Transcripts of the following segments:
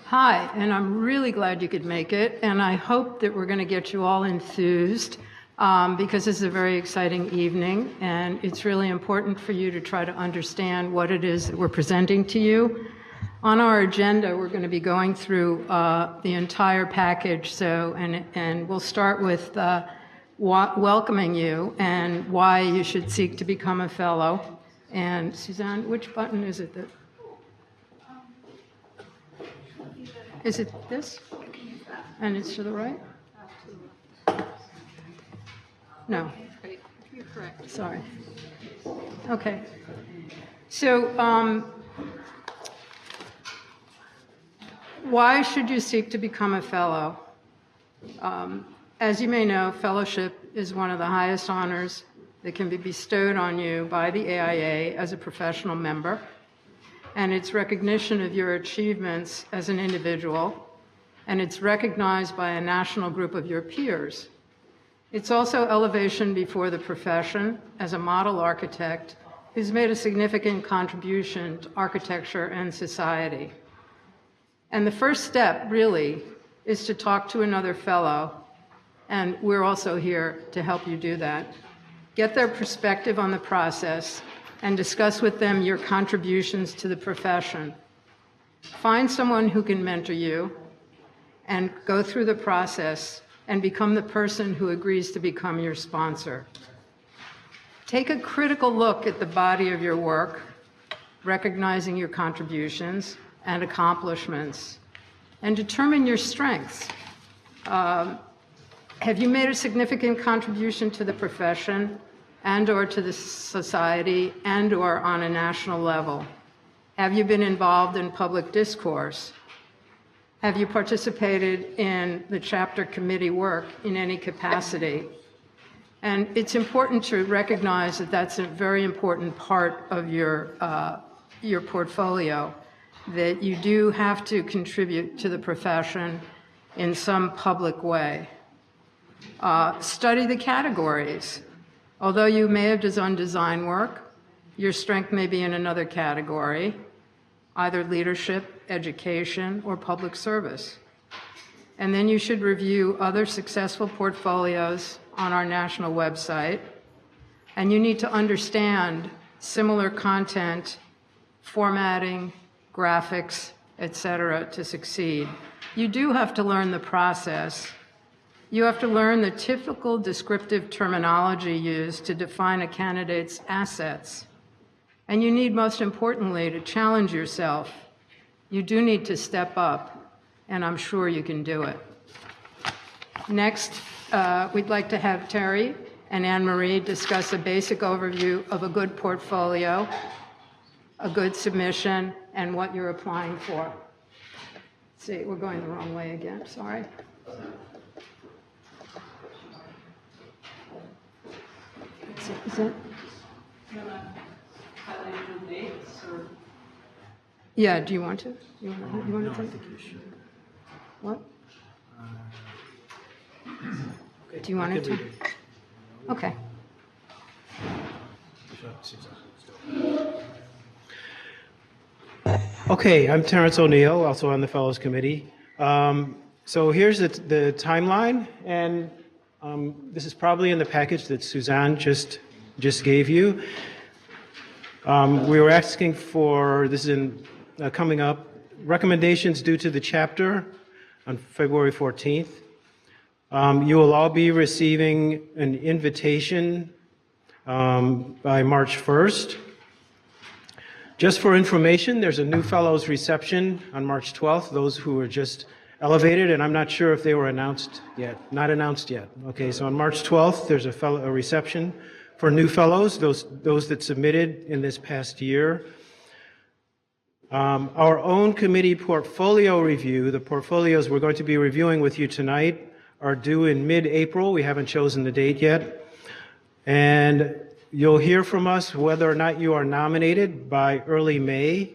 Hi, and I'm really glad you could make it, and I hope that we're going to get you all enthused because this is a very exciting evening, and it's really important for you to try to understand what it is that we're presenting to you. On our agenda, we're going to be going through the entire package, and we'll start with welcoming you and why you should seek to become a fellow. And Suzanne, which button is it that? Is it this? And it's to the right? No. You're correct. Sorry. Okay. So, why should you seek to become a fellow? As you may know, fellowship is one of the highest honors that can be bestowed on you by the AIA as a professional member, and it's recognition of your achievements as an individual, and it's recognized by a national group of your peers. It's also elevation before the profession as a model architect who's made a significant contribution to architecture and society. And the first step, really, is to talk to another fellow, and we're also here to help you do that. Get their perspective on the process and discuss with them your contributions to the profession. Find someone who can mentor you and go through the process and become the person who agrees to become your sponsor. Take a critical look at the body of your work, recognizing your contributions and accomplishments, and determine your strengths. Have you made a significant contribution to the profession and/or to the society and/or on a national level? Have you been involved in public discourse? Have you participated in the chapter committee work in any capacity? And it's important to recognize that that's a very important part of your portfolio, that you do have to contribute to the profession in some public way. Study the categories. Although you may have done design work, your strength may be in another category, either leadership, education, or public service. And then you should review other successful portfolios on our national website. And you need to understand similar content, formatting, graphics, etc., to succeed. You do have to learn the process. You have to learn the typical descriptive terminology used to define a candidate's assets. And you need, most importantly, to challenge yourself. You do need to step up, and I'm sure you can do it. Next, we'd like to have Terry and Anne-Marie discuss a basic overview of a good portfolio, a good submission, and what you're applying for. See, we're going the wrong way again, sorry. Is it? Yeah, do you want to? You want to take it? What? Do you want it to? Okay. Okay, I'm Terrence O'Neill, also on the Fellows Committee. So here's the timeline, and this is probably in the package that Suzanne just gave you. We were asking for, this is coming up, recommendations due to the chapter on February 14th. You will all be receiving an invitation by March 1st. Just for information, there's a new Fellows reception on March 12th, those who were just elevated, and I'm not sure if they were announced yet. Not announced yet. Okay, so on March 12th, there's a reception for new fellows, those that submitted in this past year. Our own committee portfolio review, the portfolios we're going to be reviewing with you tonight, are due in mid-April. We haven't chosen the date yet. And you'll hear from us whether or not you are nominated by early May.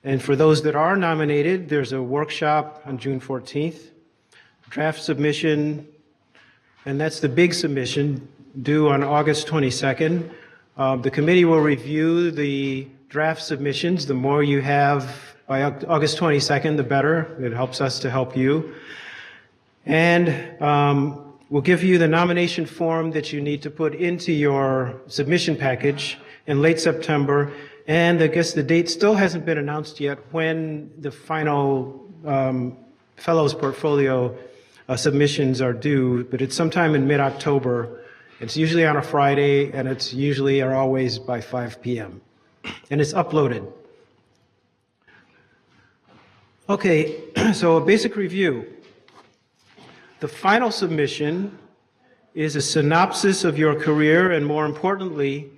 And for those that are nominated, there's a workshop on June 14th, draft submission, and that's the big submission, due on August 22nd. The committee will review the draft submissions. The more you have by August 22nd, the better. It helps us to help you. And we'll give you the nomination form that you need to put into your submission package in late September. And I guess the date still hasn't been announced yet when the final Fellows portfolio submissions are due, but it's sometime in mid-October. It's usually on a Friday, and it's usually or always by 5 p.m. And it's uploaded. Okay, so a basic review. The final submission is a synopsis of your career and, more importantly,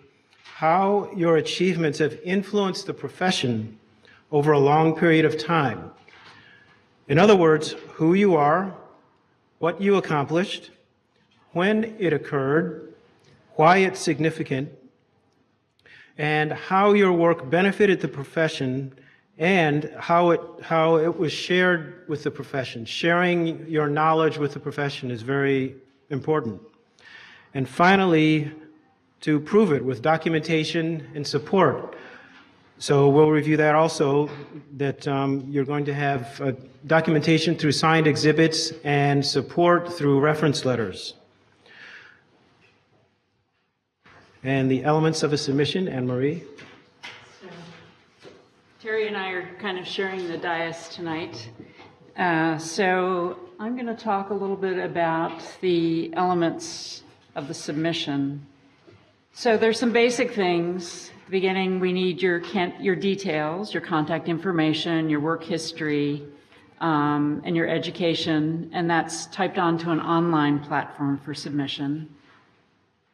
how your achievements have influenced the profession over a long period of time. In other words, who you are, what you accomplished, when it occurred, why it's significant, and how your work benefited the profession and how it was shared with the profession. Sharing your knowledge with the profession is very important. And finally, to prove it with documentation and support. So we'll review that also, that you're going to have documentation through signed exhibits and support through reference letters. And the elements of a submission, Anne-Marie. Terry and I are kind of sharing the dais tonight. So I'm going to talk a little bit about the elements of the submission. So there's some basic things. At the beginning, we need your details, your contact information, your work history, and your education, and that's typed onto an online platform for submission.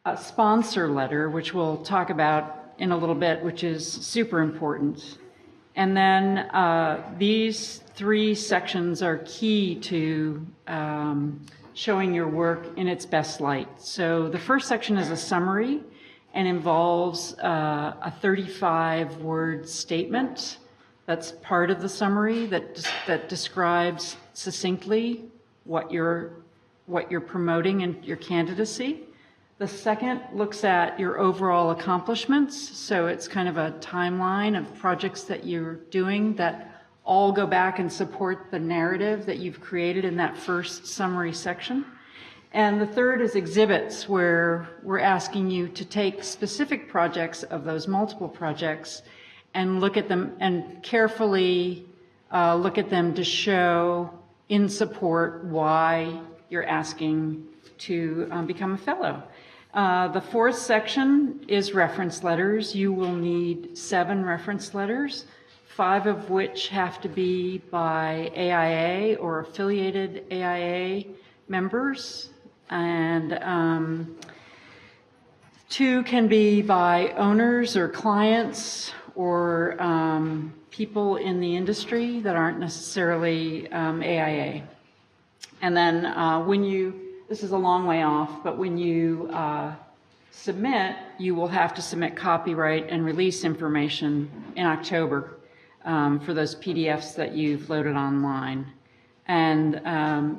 A sponsor letter, which we'll talk about in a little bit, which is super important. And then these three sections are key to showing your work in its best light. So the first section is a summary and involves a 35-word statement that's part of the summary that describes succinctly what you're promoting in your candidacy. The second looks at your overall accomplishments. So it's kind of a timeline of projects that you're doing that all go back and support the narrative that you've created in that first summary section. And the third is exhibits, where we're asking you to take specific projects of those multiple projects and look at them and carefully look at them to show in support why you're asking to become a fellow. The fourth section is reference letters. You will need 7 reference letters, 5 of which have to be by AIA or affiliated AIA members, and 2 can be by owners or clients or people in the industry that aren't necessarily AIA. And then this is a long way off, but when you submit, you will have to submit copyright and release information in October for those PDFs that you've loaded online. And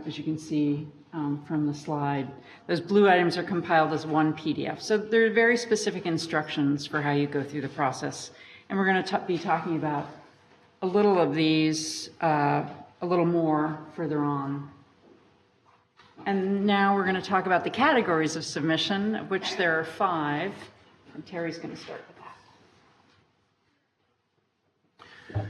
as you can see from the slide, those blue items are compiled as one PDF. So there are very specific instructions for how you go through the process. And we're going to be talking about a little of these, a little more further on. And now we're going to talk about the categories of submission, of which there are 5. And Terry's going to start with that.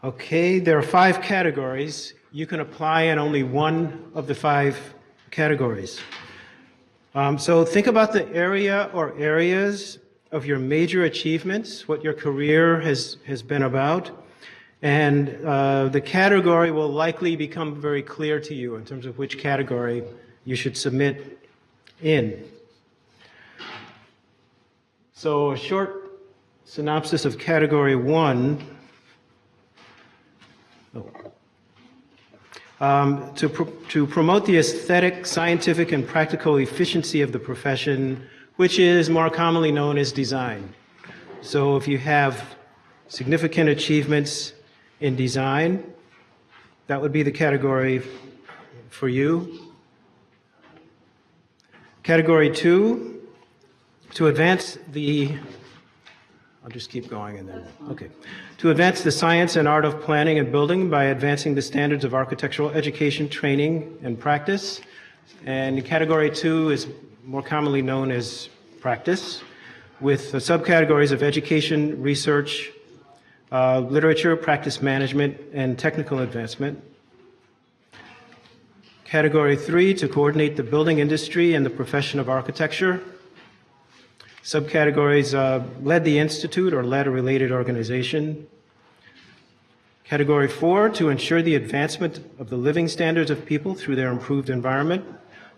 Okay, there are 5 categories. You can apply in only one of the 5 categories. So think about the area or areas of your major achievements, what your career has been about. And the category will likely become very clear to you in terms of which category you should submit in. So a short synopsis of category 1. To promote the aesthetic, scientific, and practical efficiency of the profession, which is more commonly known as design. So if you have significant achievements in design, that would be the category for you. Category 2, to advance the I'll just keep going and then, okay. To advance the science and art of planning and building by advancing the standards of architectural education, training, and practice. And category 2 is more commonly known as practice, with the subcategories of education, research, literature, practice management, and technical advancement. Category 3, to coordinate the building industry and the profession of architecture. Subcategories, led the institute or led a related organization. Category 4, to ensure the advancement of the living standards of people through their improved environment.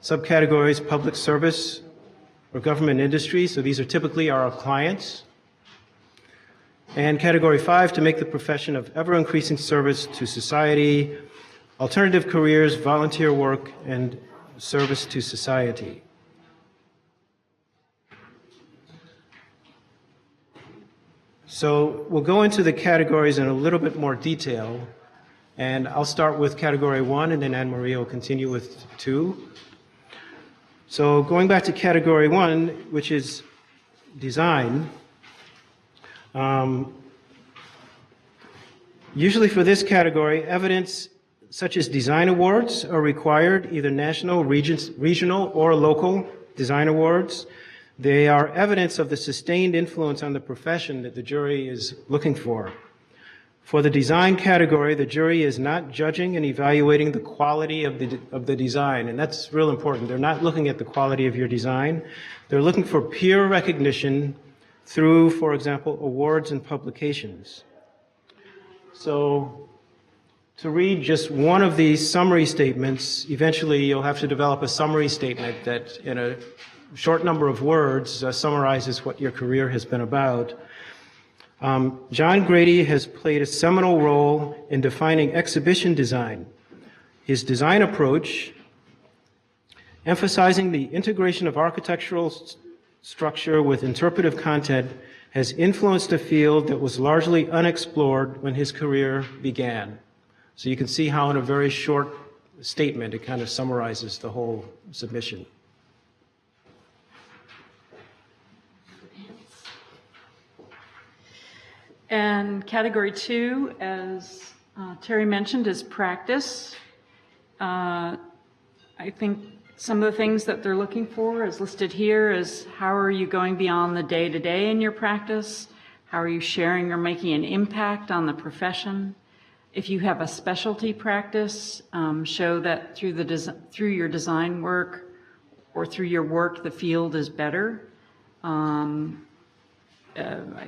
Subcategories, public service or government industry, so these are typically our clients. And category 5, to make the profession of ever-increasing service to society, alternative careers, volunteer work, and service to society. So we'll go into the categories in a little bit more detail, and I'll start with category 1, and then Anne-Marie will continue with 2. So going back to category 1, which is design, usually for this category, evidence such as design awards are required, either national, regional, or local design awards. They are evidence of the sustained influence on the profession that the jury is looking for. For the design category, the jury is not judging and evaluating the quality of the design, and that's real important. They're not looking at the quality of your design. They're looking for peer recognition through, for example, awards and publications. So to read just one of these summary statements, eventually you'll have to develop a summary statement that in a short number of words summarizes what your career has been about. John Grady has played a seminal role in defining exhibition design. His design approach, emphasizing the integration of architectural structure with interpretive content, has influenced a field that was largely unexplored when his career began. So you can see how in a very short statement it kind of summarizes the whole submission. And category 2, as Terry mentioned, is practice. I think some of the things that they're looking for is listed here is how are you going beyond the day-to-day in your practice? How are you sharing or making an impact on the profession? If you have a specialty practice, show that through your design work or through your work, the field is better.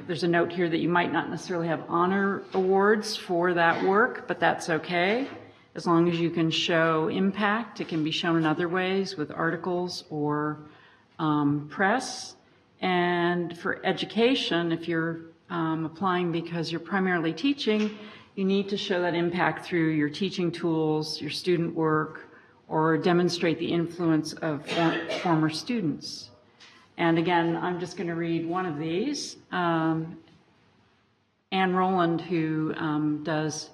There's a note here that you might not necessarily have honor awards for that work, but that's okay. As long as you can show impact, it can be shown in other ways with articles or press. And for education, if you're applying because you're primarily teaching, you need to show that impact through your teaching tools, your student work, or demonstrate the influence of former students. And again, I'm just going to read one of these. Anne Rowland, who does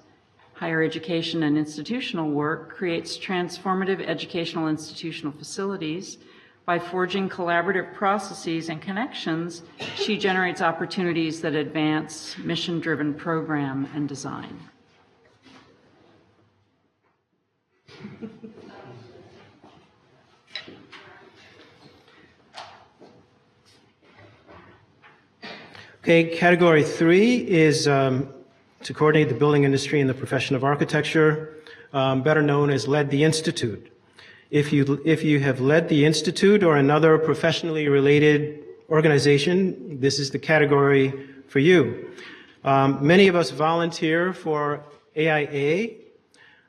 higher education and institutional work, creates transformative educational institutional facilities. By forging collaborative processes and connections, she generates opportunities that advance mission-driven program and design. Okay, category 3 is to coordinate the building industry and the profession of architecture, better known as led the institute. If you have led the institute or another professionally related organization, this is the category for you. Many of us volunteer for AIA,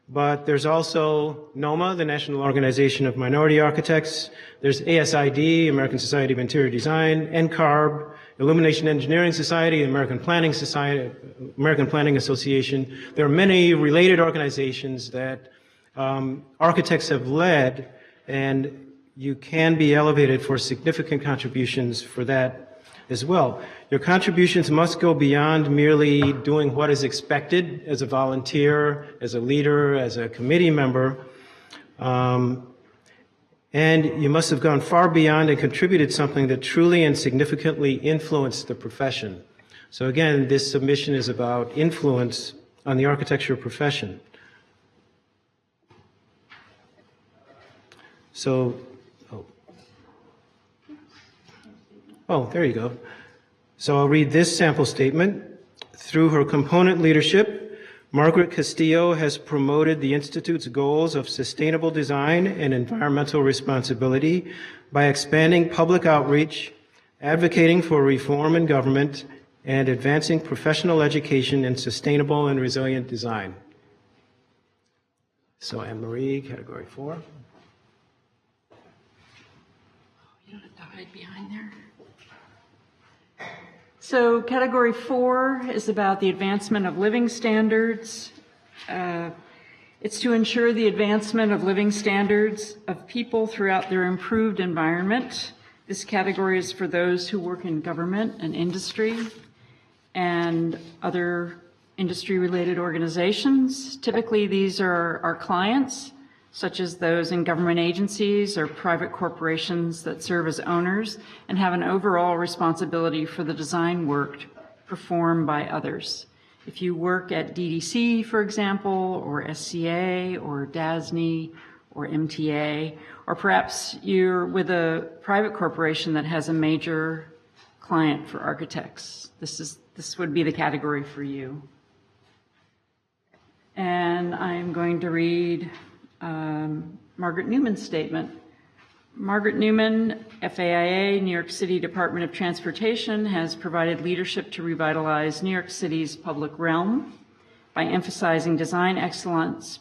but there's also NOMA, the National Organization of Minority Architects. There's ASID, American Society of Interior Design, NCARB, Illumination Engineering Society, American Planning Society, American Planning Association. There are many related organizations that architects have led, and you can be elevated for significant contributions for that as well. Your contributions must go beyond merely doing what is expected as a volunteer, as a leader, as a committee member. And you must have gone far beyond and contributed something that truly and significantly influenced the profession. So again, this submission is about influence on the architecture profession. So, there you go. So I'll read this sample statement. Through her component leadership, Margaret Castillo has promoted the Institute's goals of sustainable design and environmental responsibility by expanding public outreach, advocating for reform in government, and advancing professional education in sustainable and resilient design. So Anne-Marie, category 4. You don't have to hide behind there. So category 4 is about the advancement of living standards. It's to ensure the advancement of living standards of people throughout their improved environment. This category is for those who work in government and industry and other industry-related organizations. Typically, these are our clients, such as those in government agencies or private corporations that serve as owners and have an overall responsibility for the design work performed by others. If you work at DDC, for example, or SCA, or DASNY, or MTA, or perhaps you're with a private corporation that has a major client for architects, this would be the category for you. And I'm going to read Margaret Newman's statement. Margaret Newman, FAIA, New York City Department of Transportation, has provided leadership to revitalize New York City's public realm by emphasizing design excellence,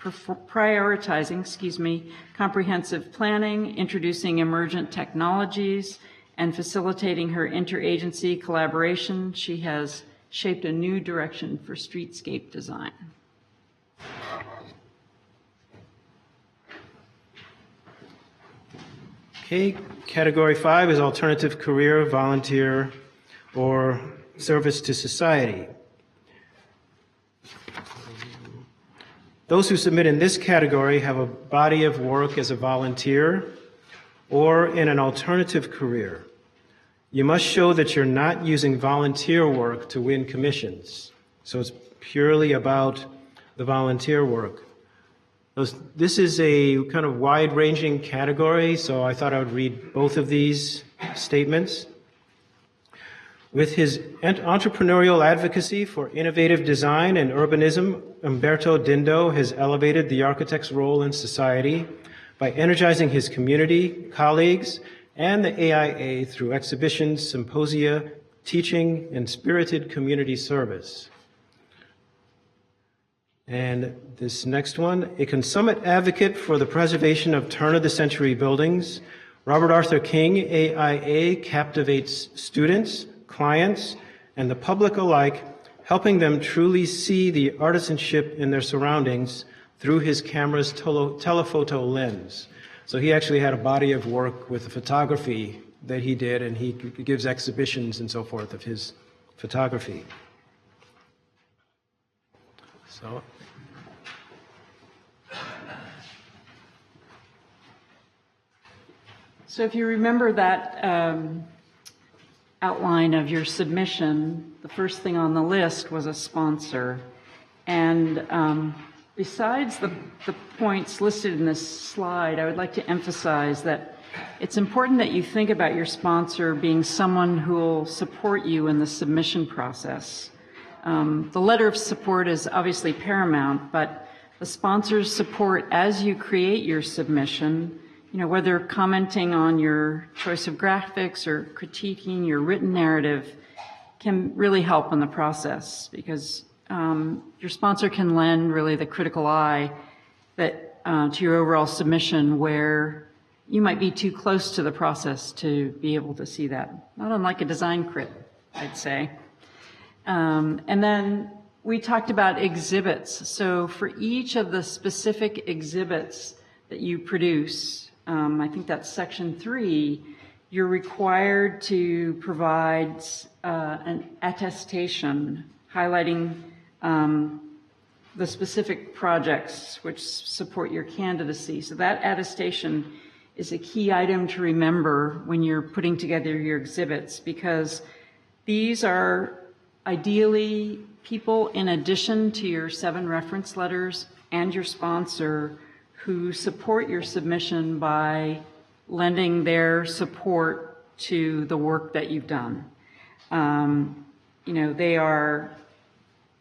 prioritizing, comprehensive planning, introducing emergent technologies, and facilitating her interagency collaboration. She has shaped a new direction for streetscape design. Okay, category 5 is alternative career, volunteer, or service to society. Those who submit in this category have a body of work as a volunteer or in an alternative career. You must show that you're not using volunteer work to win commissions. So it's purely about the volunteer work. This is a kind of wide-ranging category, so I thought I would read both of these statements. With his entrepreneurial advocacy for innovative design and urbanism, Umberto Dindo has elevated the architect's role in society by energizing his community, colleagues, and the AIA through exhibitions, symposia, teaching, and spirited community service. And this next one, a consummate advocate for the preservation of turn-of-the-century buildings, Robert Arthur King, AIA, captivates students, clients, and the public alike, helping them truly see the artisanship in their surroundings through his camera's telephoto lens. So he actually had a body of work with the photography that he did, and he gives exhibitions and so forth of his photography. So if you remember that outline of your submission, the first thing on the list was a sponsor. And besides the points listed in this slide, I would like to emphasize that it's important that you think about your sponsor being someone who will support you in the submission process. The letter of support is obviously paramount, but the sponsor's support as you create your submission, whether commenting on your choice of graphics or critiquing your written narrative, can really help in the process, because your sponsor can lend really the critical eye that to your overall submission, where you might be too close to the process to be able to see that. Not unlike a design crit, I'd say. And then we talked about exhibits. So for each of the specific exhibits that you produce, I think that's section 3, you're required to provide an attestation highlighting the specific projects which support your candidacy. So that attestation is a key item to remember when you're putting together your exhibits, because these are ideally, people in addition to your 7 reference letters and your sponsor who support your submission by lending their support to the work that you've done. You know, they are,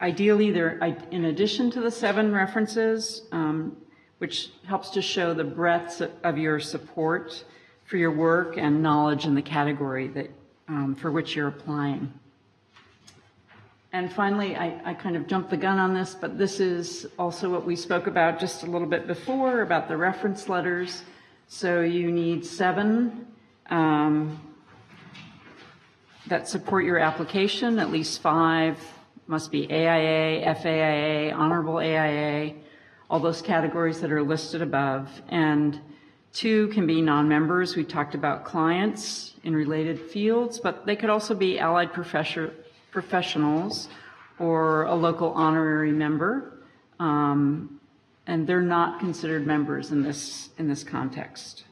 ideally, they're in addition to the 7 references, which helps to show the breadth of your support for your work and knowledge in the category that for which you're applying. And finally, I kind of jumped the gun on this, but this is also what we spoke about just a little bit before about the reference letters. So you need 7 that support your application, at least 5 must be AIA, FAIA, Honorable AIA, all those categories that are listed above. And 2 can be non-members. We talked about clients in related fields, but they could also be allied professionals or a local honorary member, and they're not considered members in this context.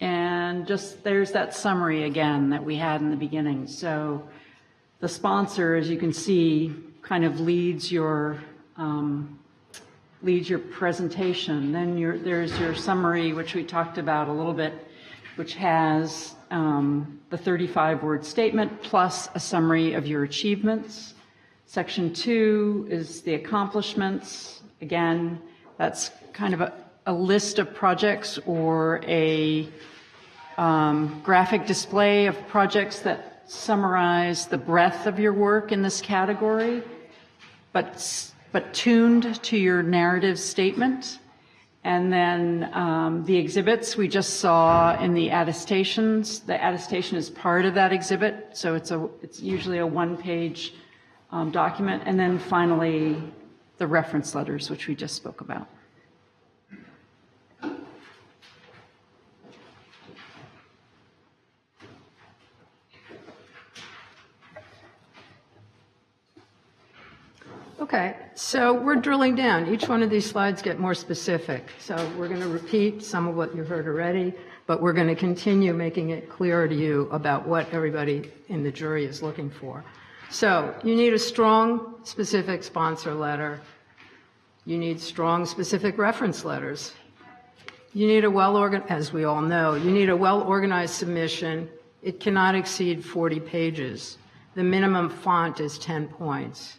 And just there's that summary again that we had in the beginning. So the sponsor, as you can see, kind of leads your presentation. Then there's your summary, which we talked about a little bit, which has the 35-word statement plus a summary of your achievements. Section 2 is the accomplishments. Again, that's kind of a list of projects or a graphic display of projects that summarize the breadth of your work in this category, but tuned to your narrative statement. And then the exhibits we just saw in the attestations. The attestation is part of that exhibit, so it's usually a 1-page document. And then finally, the reference letters, which we just spoke about. Okay, so we're drilling down. Each one of these slides get more specific. So we're going to repeat some of what you heard already, but we're going to continue making it clearer to you about what everybody in the jury is looking for. So you need a strong, specific sponsor letter. You need strong, specific reference letters. You need as we all know, you need a well-organized submission. It cannot exceed 40 pages. The minimum font is 10 points.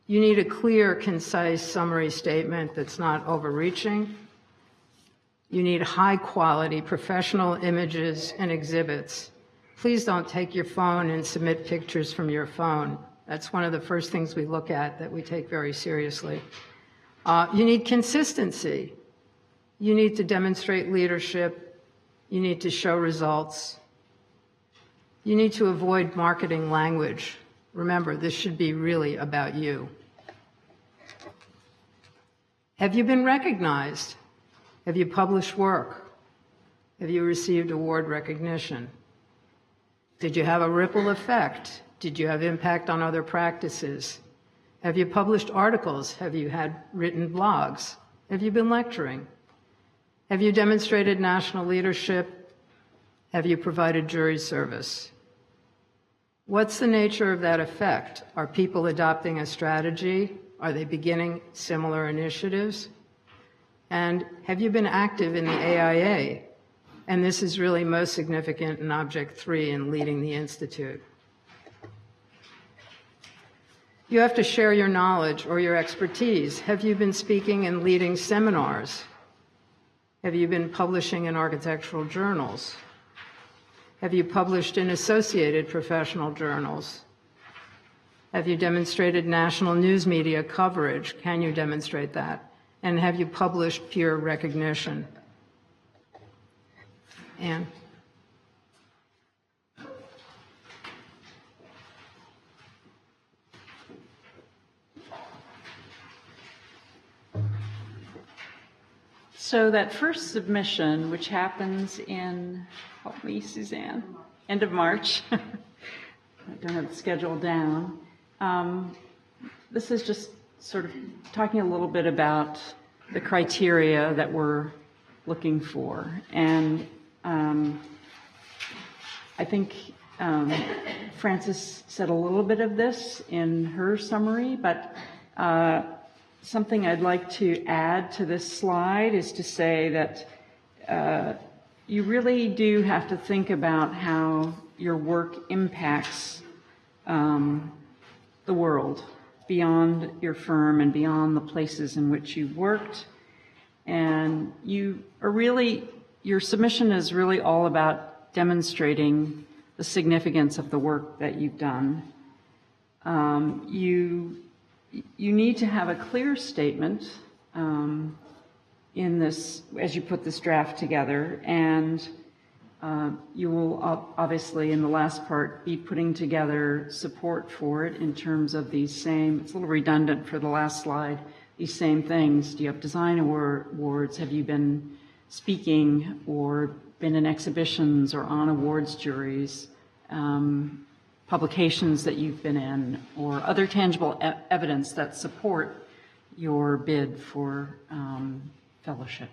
You need a clear, concise summary statement that's not overreaching. You need high-quality professional images and exhibits. Please don't take your phone and submit pictures from your phone. That's one of the first things we look at that we take very seriously. You need consistency. You need to demonstrate leadership. You need to show results. You need to avoid marketing language. Remember, this should be really about you. Have you been recognized? Have you published work? Have you received award recognition? Did you have a ripple effect? Did you have impact on other practices? Have you published articles? Have you had written blogs? Have you been lecturing? Have you demonstrated national leadership? Have you provided jury service? What's the nature of that effect? Are people adopting a strategy? Are they beginning similar initiatives? And have you been active in the AIA? And this is really most significant in Object 3 in leading the Institute. You have to share your knowledge or your expertise. Have you been speaking and leading seminars? Have you been publishing in architectural journals? Have you published in associated professional journals? Have you demonstrated national news media coverage? Can you demonstrate that? And have you published peer recognition? Anne? So that first submission, which happens in, help me, Suzanne, end of March. I don't have the schedule down. This is just sort of talking a little bit about the criteria that we're looking for. And I think Frances said a little bit of this in her summary, but something I'd like to add to this slide is to say that you really do have to think about how your work impacts the world beyond your firm and beyond the places in which you've worked. And your submission is really all about demonstrating the significance of the work that you've done. You need to have a clear statement in this, as you put this draft together, and you will obviously in the last part be putting together support for it in terms of these same, it's a little redundant for the last slide, these same things. Do you have design awards? Have you been speaking or been in exhibitions or on awards juries? Publications that you've been in, or other tangible evidence that support your bid for fellowship.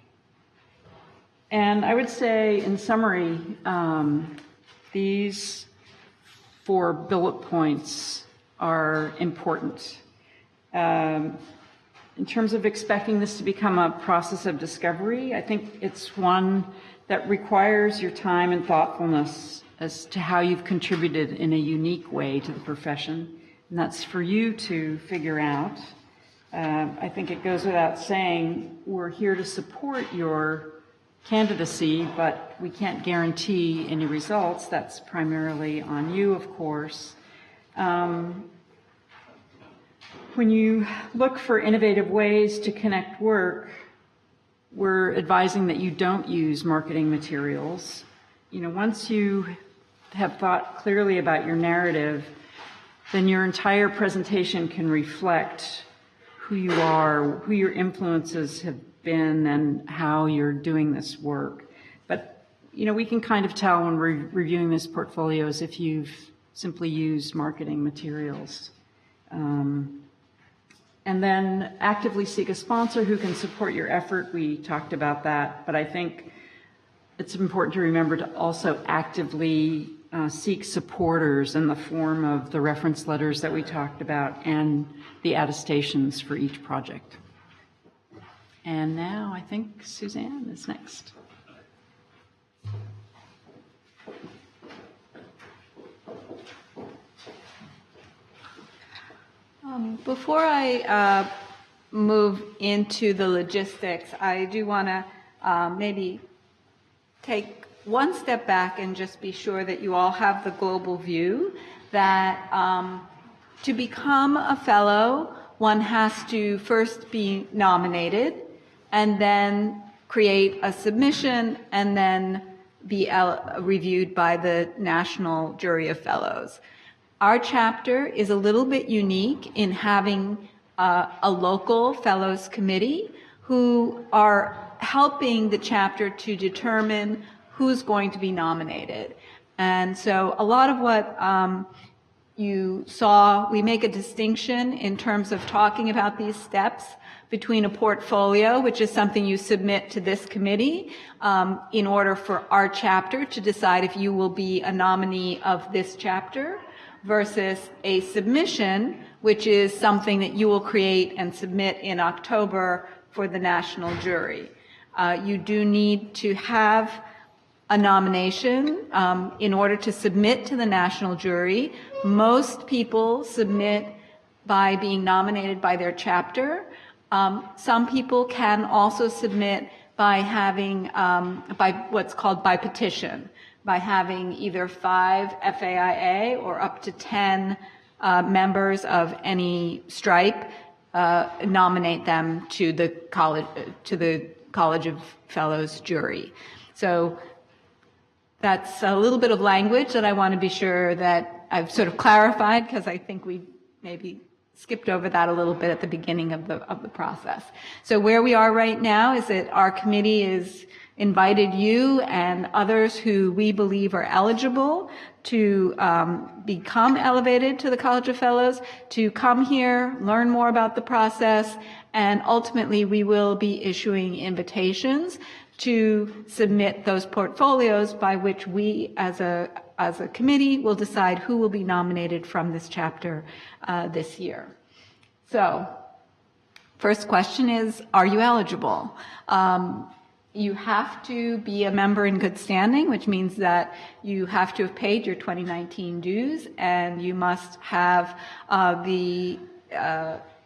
And I would say, in summary, these 4 bullet points are important. In terms of expecting this to become a process of discovery, I think it's one that requires your time and thoughtfulness as to how you've contributed in a unique way to the profession. And that's for you to figure out. I think it goes without saying, we're here to support your candidacy, but we can't guarantee any results. That's primarily on you, of course. When you look for innovative ways to connect work, we're advising that you don't use marketing materials. Once you have thought clearly about your narrative, then your entire presentation can reflect who you are, who your influences have been, and how you're doing this work. But, we can kind of tell when we're reviewing this portfolios if you've simply used marketing materials. And then actively seek a sponsor who can support your effort. We talked about that, but I think it's important to remember to also actively seek supporters in the form of the reference letters that we talked about and the attestations for each project. And now I think Suzanne is next. Before I move into the logistics, I do want to maybe take one step back and just be sure that you all have the global view that to become a fellow, one has to first be nominated and then create a submission and then be reviewed by the National Jury of Fellows. Our chapter is a little bit unique in having a local Fellows Committee who are helping the chapter to determine who's going to be nominated. And so a lot of what you saw, we make a distinction in terms of talking about these steps between a portfolio, which is something you submit to this committee in order for our chapter to decide if you will be a nominee of this chapter, versus a submission, which is something that you will create and submit in October for the national jury. You do need to have a nomination in order to submit to the national jury. Most people submit by being nominated by their chapter. Some people can also submit by having, by what's called by petition, by having either 5 FAIA or up to 10 members of any stripe nominate them to the College of Fellows jury. So that's a little bit of language that I want to be sure that I've sort of clarified, because I think we maybe skipped over that a little bit at the beginning of the process. So where we are right now is that our committee is invited you and others who we believe are eligible to become elevated to the College of Fellows, to come here, learn more about the process, and ultimately we will be issuing invitations to submit those portfolios by which we as a as a committee, will decide who will be nominated from this chapter this year. So, first question is, are you eligible? You have to be a member in good standing, which means that you have to have paid your 2019 dues, and you must have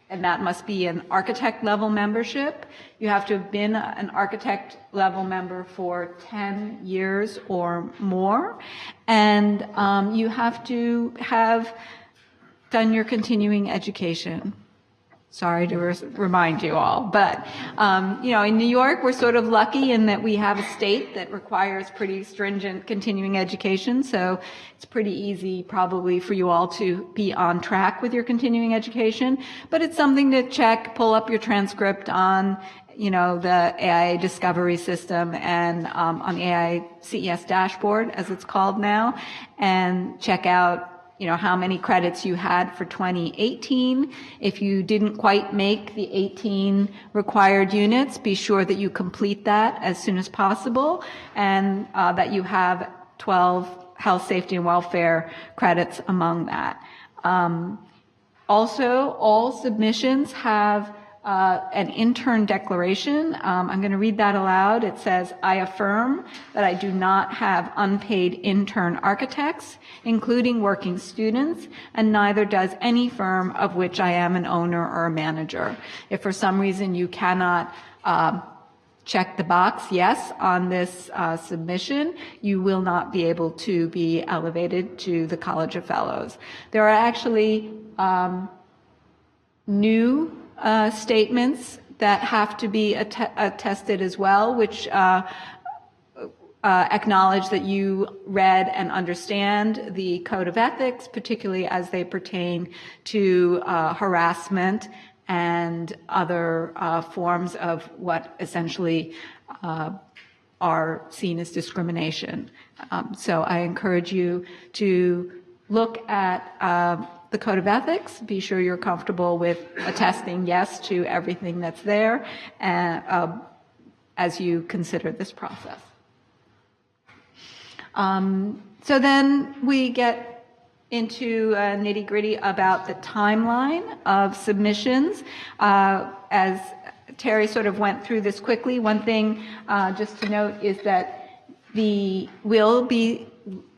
and that must be an architect level membership. You have to have been an architect level member for 10 years or more, and you have to have done your continuing education. Sorry to remind you all, but you know, in New York, we're sort of lucky in that we have a state that requires pretty stringent continuing education, so it's pretty easy probably for you all to be on track with your continuing education, but it's something to check, pull up your transcript on, you know, the AIA Discovery System and on the AIA CES dashboard, as it's called now, and check out, you know, how many credits you had for 2018. If you didn't quite make the 18 required units, be sure that you complete that as soon as possible, and that you have 12 health, safety, and welfare credits among that. Also, all submissions have an intern declaration. I'm going to read that aloud. It says, I affirm that I do not have unpaid intern architects, including working students, and neither does any firm of which I am an owner or a manager. If for some reason you cannot check the box yes on this submission, you will not be able to be elevated to the College of Fellows. There are actually new statements that have to be attested as well, which acknowledge that you read and understand the Code of Ethics, particularly as they pertain to harassment and other forms of what essentially are seen as discrimination. So I encourage you to look at the Code of Ethics, be sure you're comfortable with attesting yes to everything that's there as you consider this process. So then we get into nitty-gritty about the timeline of submissions. As Terry sort of went through this quickly, one thing just to note is that we'll be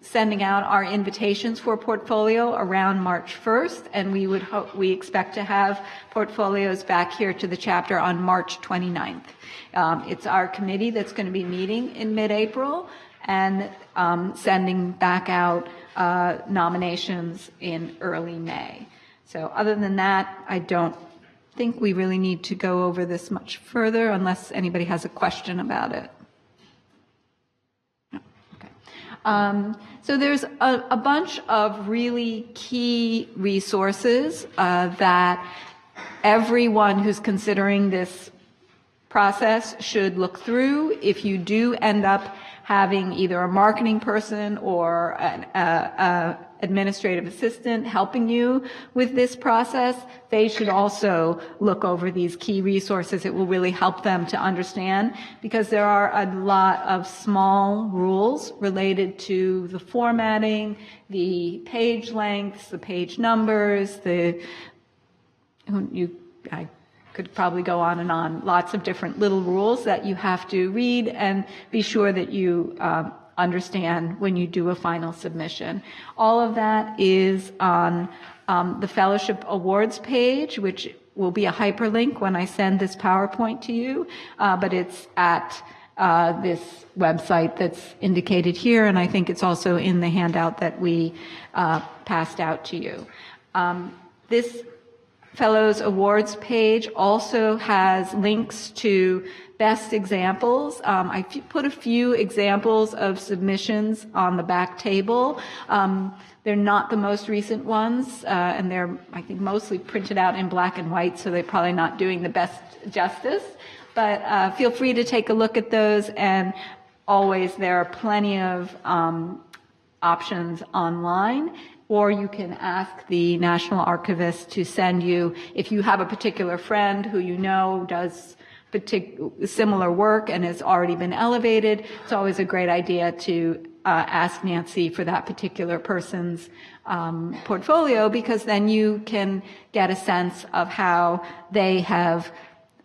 sending out our invitations for portfolio around March 1st, and we expect to have portfolios back here to the chapter on March 29th. It's our committee that's going to be meeting in mid-April and sending back out nominations in early May. So other than that, I don't think we really need to go over this much further unless anybody has a question about it. So there's a bunch of really key resources that everyone who's considering this process should look through. If you do end up having either a marketing person or an administrative assistant helping you with this process, they should also look over these key resources. It will really help them to understand, because there are a lot of small rules related to the formatting, the page lengths, the page numbers, I could probably go on and on, lots of different little rules that you have to read and be sure that you understand when you do a final submission. All of that is on the Fellowship Awards page, which will be a hyperlink when I send this PowerPoint to you, but it's at this website that's indicated here, and I think it's also in the handout that we passed out to you. This Fellows Awards page also has links to best examples. I put a few examples of submissions on the back table. They're not the most recent ones, and they're, I think, mostly printed out in black and white, so they're probably not doing the best justice. But feel free to take a look at those, and always there are plenty of options online. Or you can ask the National Archivist to send you, if you have a particular friend who you know does similar work and has already been elevated, it's always a great idea to ask Nancy for that particular person's portfolio, because then you can get a sense of how they have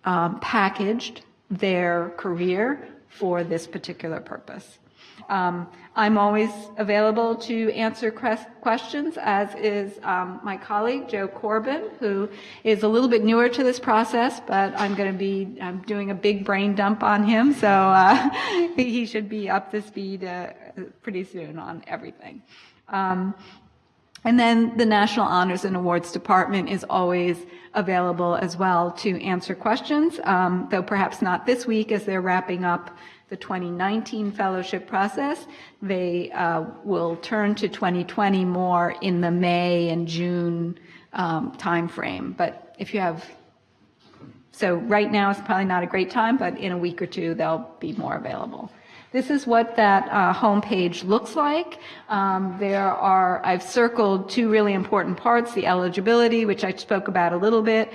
packaged their career for this particular purpose. I'm always available to answer questions, as is my colleague, Joe Corbin, who is a little bit newer to this process, but I'm doing a big brain dump on him, so he should be up to speed pretty soon on everything. And then the National Honors and Awards Department is always available as well to answer questions, though perhaps not this week as they're wrapping up the 2019 fellowship process. They will turn to 2020 more in the May and June timeframe. But if you have, so right now it's probably not a great time, but in a week or two they'll be more available. This is what that homepage looks like. I've circled two really important parts: the eligibility, which I spoke about a little bit.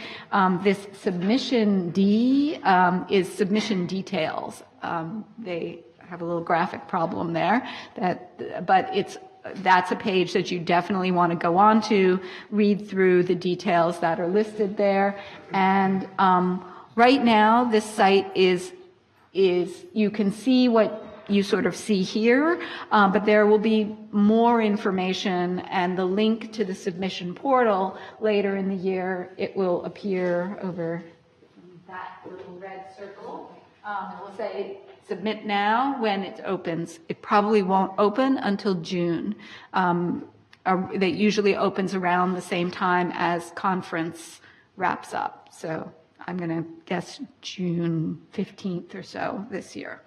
This submission D is submission details. They have a little graphic problem there, but that's a page that you definitely want to go on to, read through the details that are listed there. And right now, this site is you can see what you sort of see here, but there will be more information, and the link to the submission portal later in the year, it will appear over that little red circle. It will say submit now when it opens. It probably won't open until June. That usually opens around the same time as conference wraps up. So I'm going to guess June 15th or so this year.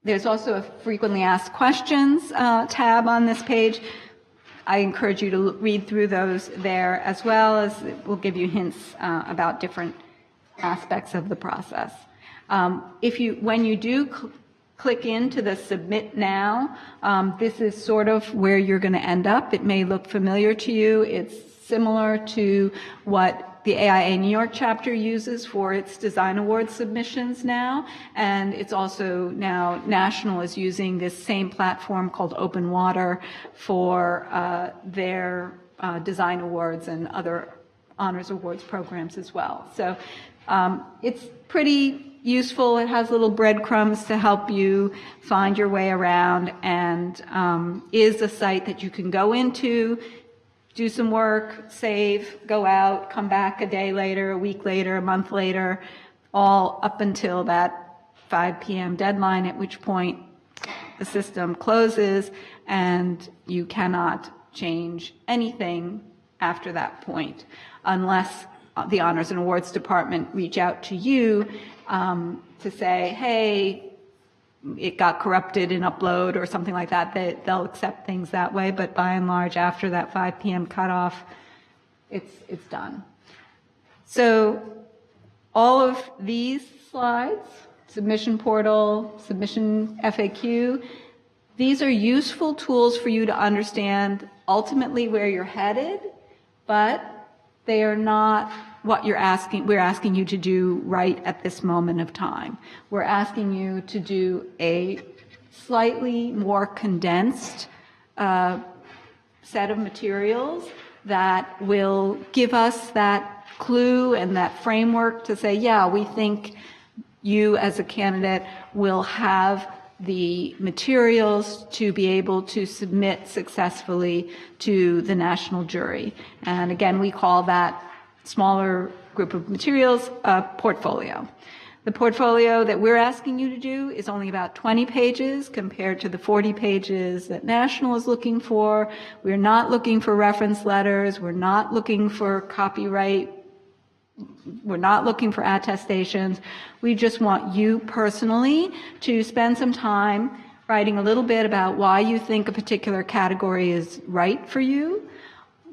There's also a frequently asked questions tab on this page. I encourage you to read through those there, as well as it will give you hints about different aspects of the process. When you do click into the Submit Now, this is sort of where you're going to end up. It may look familiar to you. It's similar to what the AIA New York chapter uses for its design award submissions now, and it's also now National is using this same platform called Open Water for their design awards and other honors awards programs as well. So it's pretty useful. It has little breadcrumbs to help you find your way around, and is a site that you can go into, do some work, save, go out, come back a day later, a week later, a month later, all up until that 5 p.m. deadline, at which point the system closes and you cannot change anything after that point, unless the Honors and Awards Department reach out to you to say, hey, it got corrupted in upload or something like that. They'll accept things that way, but by and large, after that 5 p.m. cutoff, it's done. So all of these slides, submission portal, submission FAQ, these are useful tools for you to understand ultimately where you're headed, but they are not what we're asking you to do right at this moment of time. We're asking you to do a slightly more condensed set of materials that will give us that clue and that framework to say, yeah, we think you as a candidate will have the materials to be able to submit successfully to the national jury. And again, we call that smaller group of materials a portfolio. The portfolio that we're asking you to do is only about 20 pages compared to the 40 pages that National is looking for. We're not looking for reference letters. We're not looking for copyright. We're not looking for attestations. We just want you personally to spend some time writing a little bit about why you think a particular category is right for you,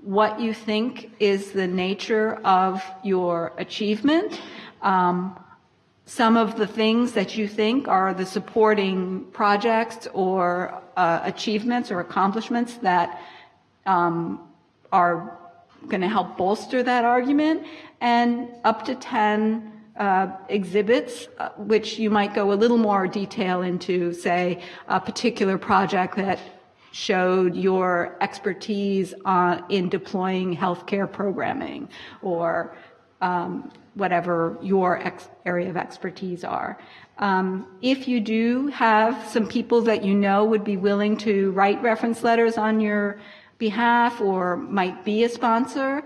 what you think is the nature of your achievement, some of the things that you think are the supporting projects or achievements or accomplishments that are going to help bolster that argument, and up to 10 exhibits, which you might go a little more detail into, say, a particular project that showed your expertise in deploying healthcare programming, or whatever your area of expertise are. If you do have some people that you know would be willing to write reference letters on your behalf or might be a sponsor,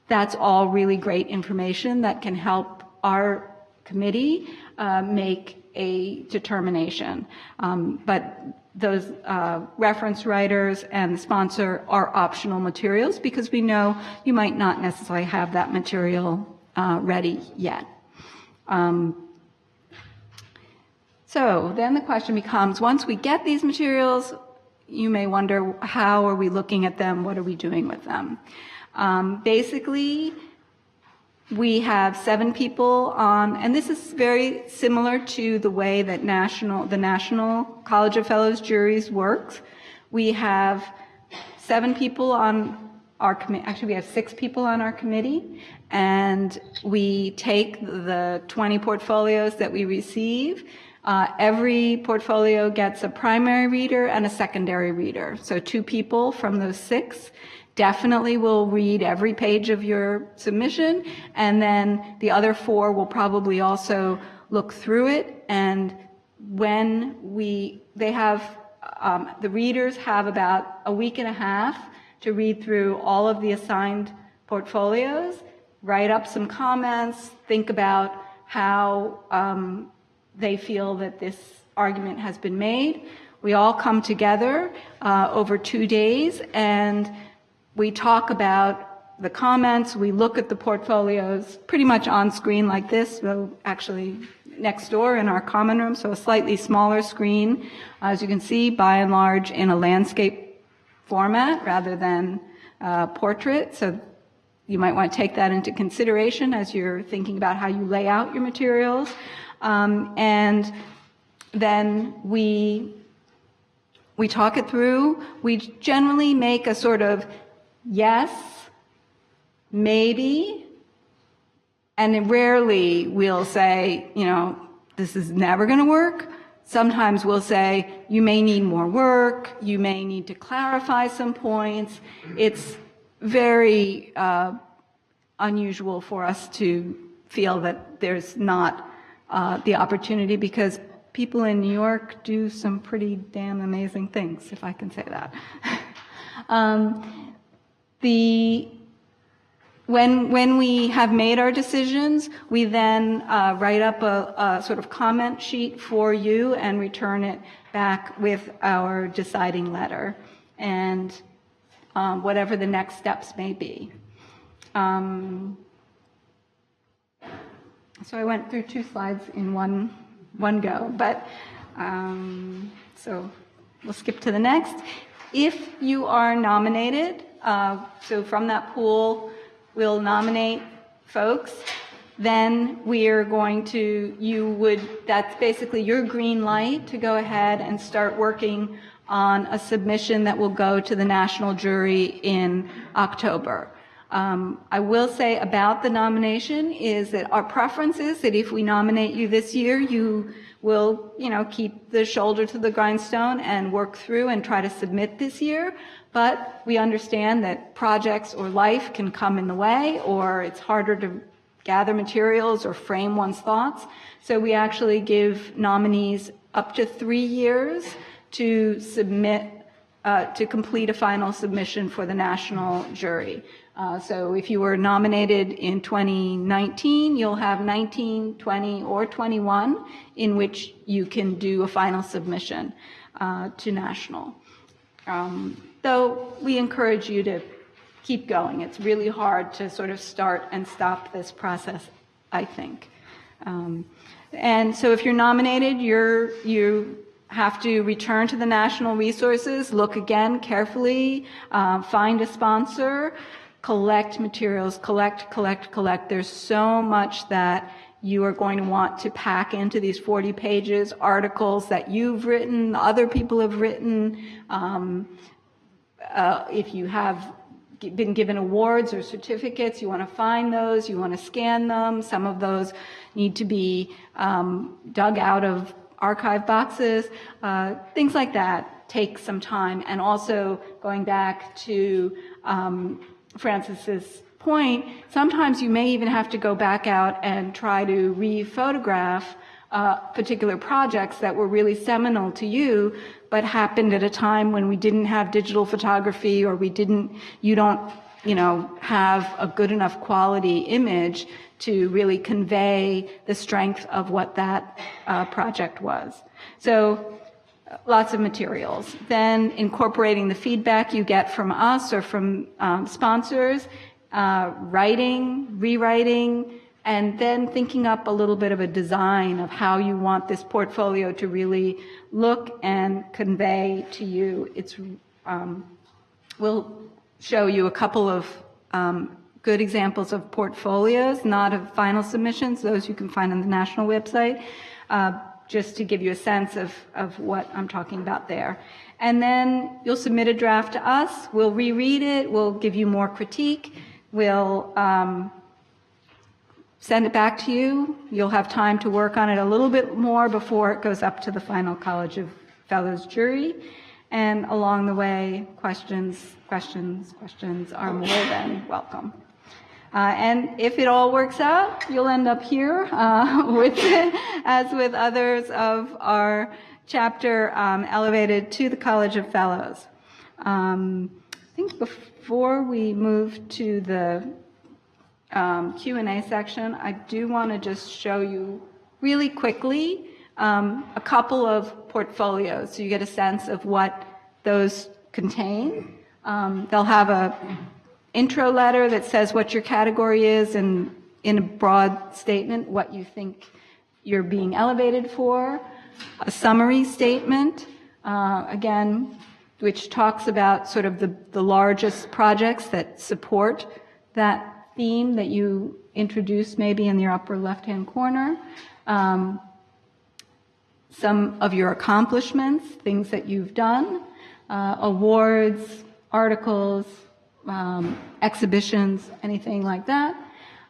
that's all really great information that can help our committee make a determination. But those reference writers and the sponsor are optional materials, because we know you might not necessarily have that material ready yet. So then the question becomes, once we get these materials, you may wonder, how are we looking at them? What are we doing with them? Basically, we have 7 people on, and this is very similar to the way that the National College of Fellows juries works. We have 7 people on our committee. Actually, we have 6 people on our committee, and we take the 20 portfolios that we receive. Every portfolio gets a primary reader and a secondary reader. So 2 people from those 6 definitely will read every page of your submission, and then the other 4 will probably also look through it. And when the readers have about a week and a half to read through all of the assigned portfolios, write up some comments, think about how they feel that this argument has been made. We all come together over 2 days, and we talk about the comments. We look at the portfolios pretty much on screen like this, so actually next door in our common room, so a slightly smaller screen, as you can see, by and large in a landscape format rather than portrait. So you might want to take that into consideration as you're thinking about how you lay out your materials. And then we talk it through. We generally make a sort of yes, maybe, and then rarely we'll say, this is never going to work. Sometimes we'll say, you may need more work, you may need to clarify some points. It's very unusual for us to feel that there's not the opportunity, because people in New York do some pretty damn amazing things, if I can say that. When we have made our decisions, we then write up a sort of comment sheet for you and return it back with our deciding letter and whatever the next steps may be. So I went through 2 slides in one go, but so we'll skip to the next. If you are nominated, so from that pool, we'll nominate folks, then we are going to, that's basically your green light to go ahead and start working on a submission that will go to the national jury in October. I will say about the nomination is that our preference is that if we nominate you this year, you will, keep the shoulder to the grindstone and work through and try to submit this year. But we understand that projects or life can come in the way, or it's harder to gather materials or frame one's thoughts. So we actually give nominees up to 3 years to submit, to complete a final submission for the national jury. So if you were nominated in 2019, you'll have 19, 20, or 21 in which you can do a final submission to national. Though we encourage you to keep going. It's really hard to sort of start and stop this process, I think. And so if you're nominated, you have to return to the national resources, look again carefully, find a sponsor, collect materials, collect. There's so much that you are going to want to pack into these 40 pages, articles that you've written, other people have written. If you have been given awards or certificates, you want to find those, you want to scan them. Some of those need to be dug out of archive boxes. Things like that take some time. And also going back to Francis's point, sometimes you may even have to go back out and try to re-photograph particular projects that were really seminal to you, but happened at a time when we didn't have digital photography, or you don't have a good enough quality image to really convey the strength of what that project was. So lots of materials. Then incorporating the feedback you get from us or from sponsors, writing, rewriting, and then thinking up a little bit of a design of how you want this portfolio to really look and convey to you. We'll show you a couple of good examples of portfolios, not of final submissions. Those you can find on the national website, just to give you a sense of what I'm talking about there. And then you'll submit a draft to us. We'll reread it. We'll give you more critique. We'll send it back to you. You'll have time to work on it a little bit more before it goes up to the final College of Fellows jury. And along the way, questions are more than welcome. And if it all works out, you'll end up here as with others of our chapter elevated to the College of Fellows. I think before we move to the Q&A section, I do want to just show you really quickly a couple of portfolios so you get a sense of what those contain. They'll have a intro letter that says what your category is and in a broad statement what you think you're being elevated for, a summary statement, again, which talks about sort of the largest projects that support that theme that you introduced maybe in your upper left-hand corner, some of your accomplishments, things that you've done, awards, articles, exhibitions, anything like that.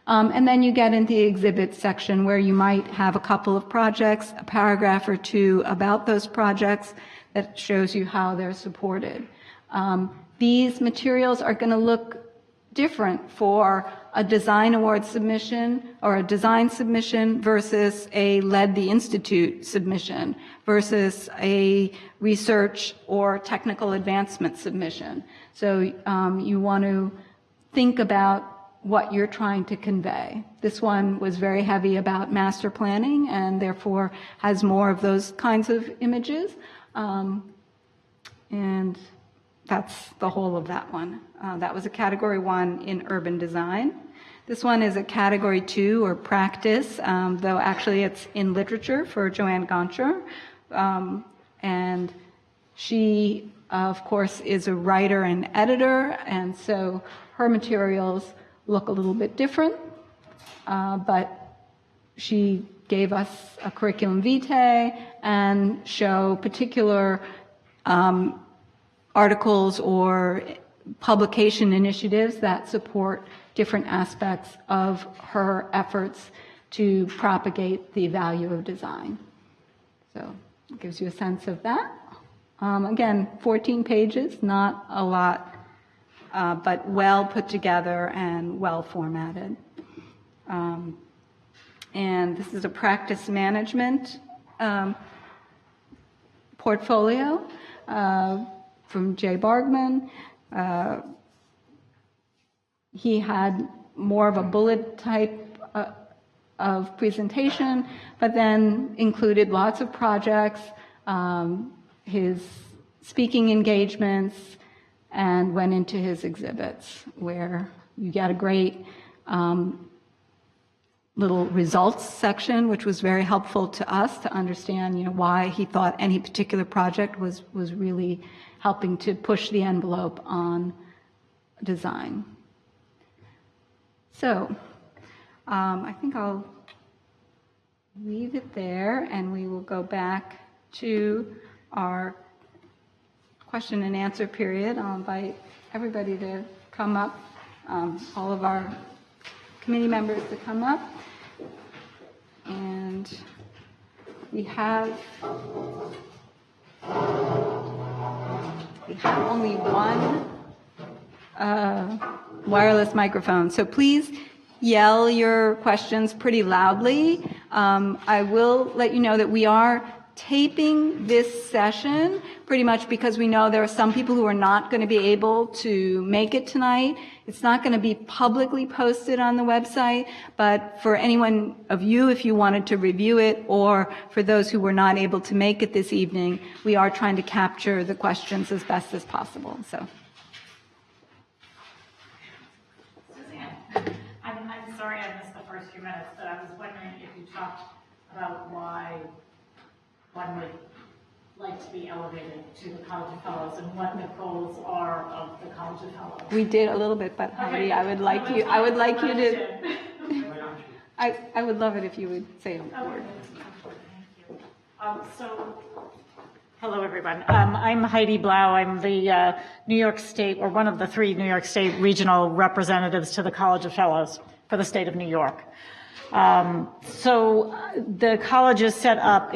And then you get into the exhibits section where you might have a couple of projects, a paragraph or two about those projects that shows you how they're supported. These materials are going to look different for a design award submission or a design submission versus a led the institute submission versus a research or technical advancement submission. So you want to think about what you're trying to convey. This one was very heavy about master planning and therefore has more of those kinds of images. And that's the whole of that one. That was a category 1 in urban design. This one is a category 2 or practice, though actually it's in literature for Joanne Goncher. And she, of course, is a writer and editor, and so her materials look a little bit different, but she gave us a curriculum vitae and show particular articles or publication initiatives that support different aspects of her efforts to propagate the value of design. So it gives you a sense of that. Again, 14 pages, not a lot, but well put together and well formatted. And this is a practice management portfolio from Jay Bargman. He had more of a bullet type of presentation, but then included lots of projects, his speaking engagements, and went into his exhibits where you get a great little results section, which was very helpful to us to understand, why he thought any particular project was really helping to push the envelope on design. So I think I'll leave it there, and we will go back to our question and answer period. I'll invite everybody to come come up, all of our committee members to come up. And we have only one wireless microphone. So please yell your questions pretty loudly. I will let you know that we are taping this session pretty much because we know there are some people who are not going to be able to make it tonight. It's not going to be publicly posted on the website, but for anyone of you, if you wanted to review it, or for those who were not able to make it this evening, we are trying to capture the questions as best as possible. So. Suzanne, I'm sorry I missed the first few minutes, but I was wondering if you talked about why one would like to be elevated to the College of Fellows and what the goals are of the College of Fellows. We did a little bit, but Heidi, I would like you to, I would love it if you would say a word. Thank you. Hello everyone. I'm Heidi Blau. I'm the New York State, or one of the 3 New York State regional representatives to the College of Fellows for the state of New York. So the college is set up.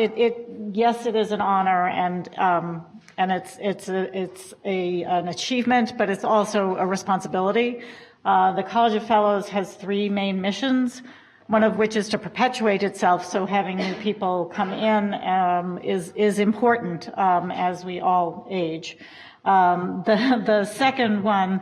Yes, it is an honor, and it's an achievement, but it's also a responsibility. The College of Fellows has 3 main missions, one of which is to perpetuate itself. So having new people come in is important as we all age. The second one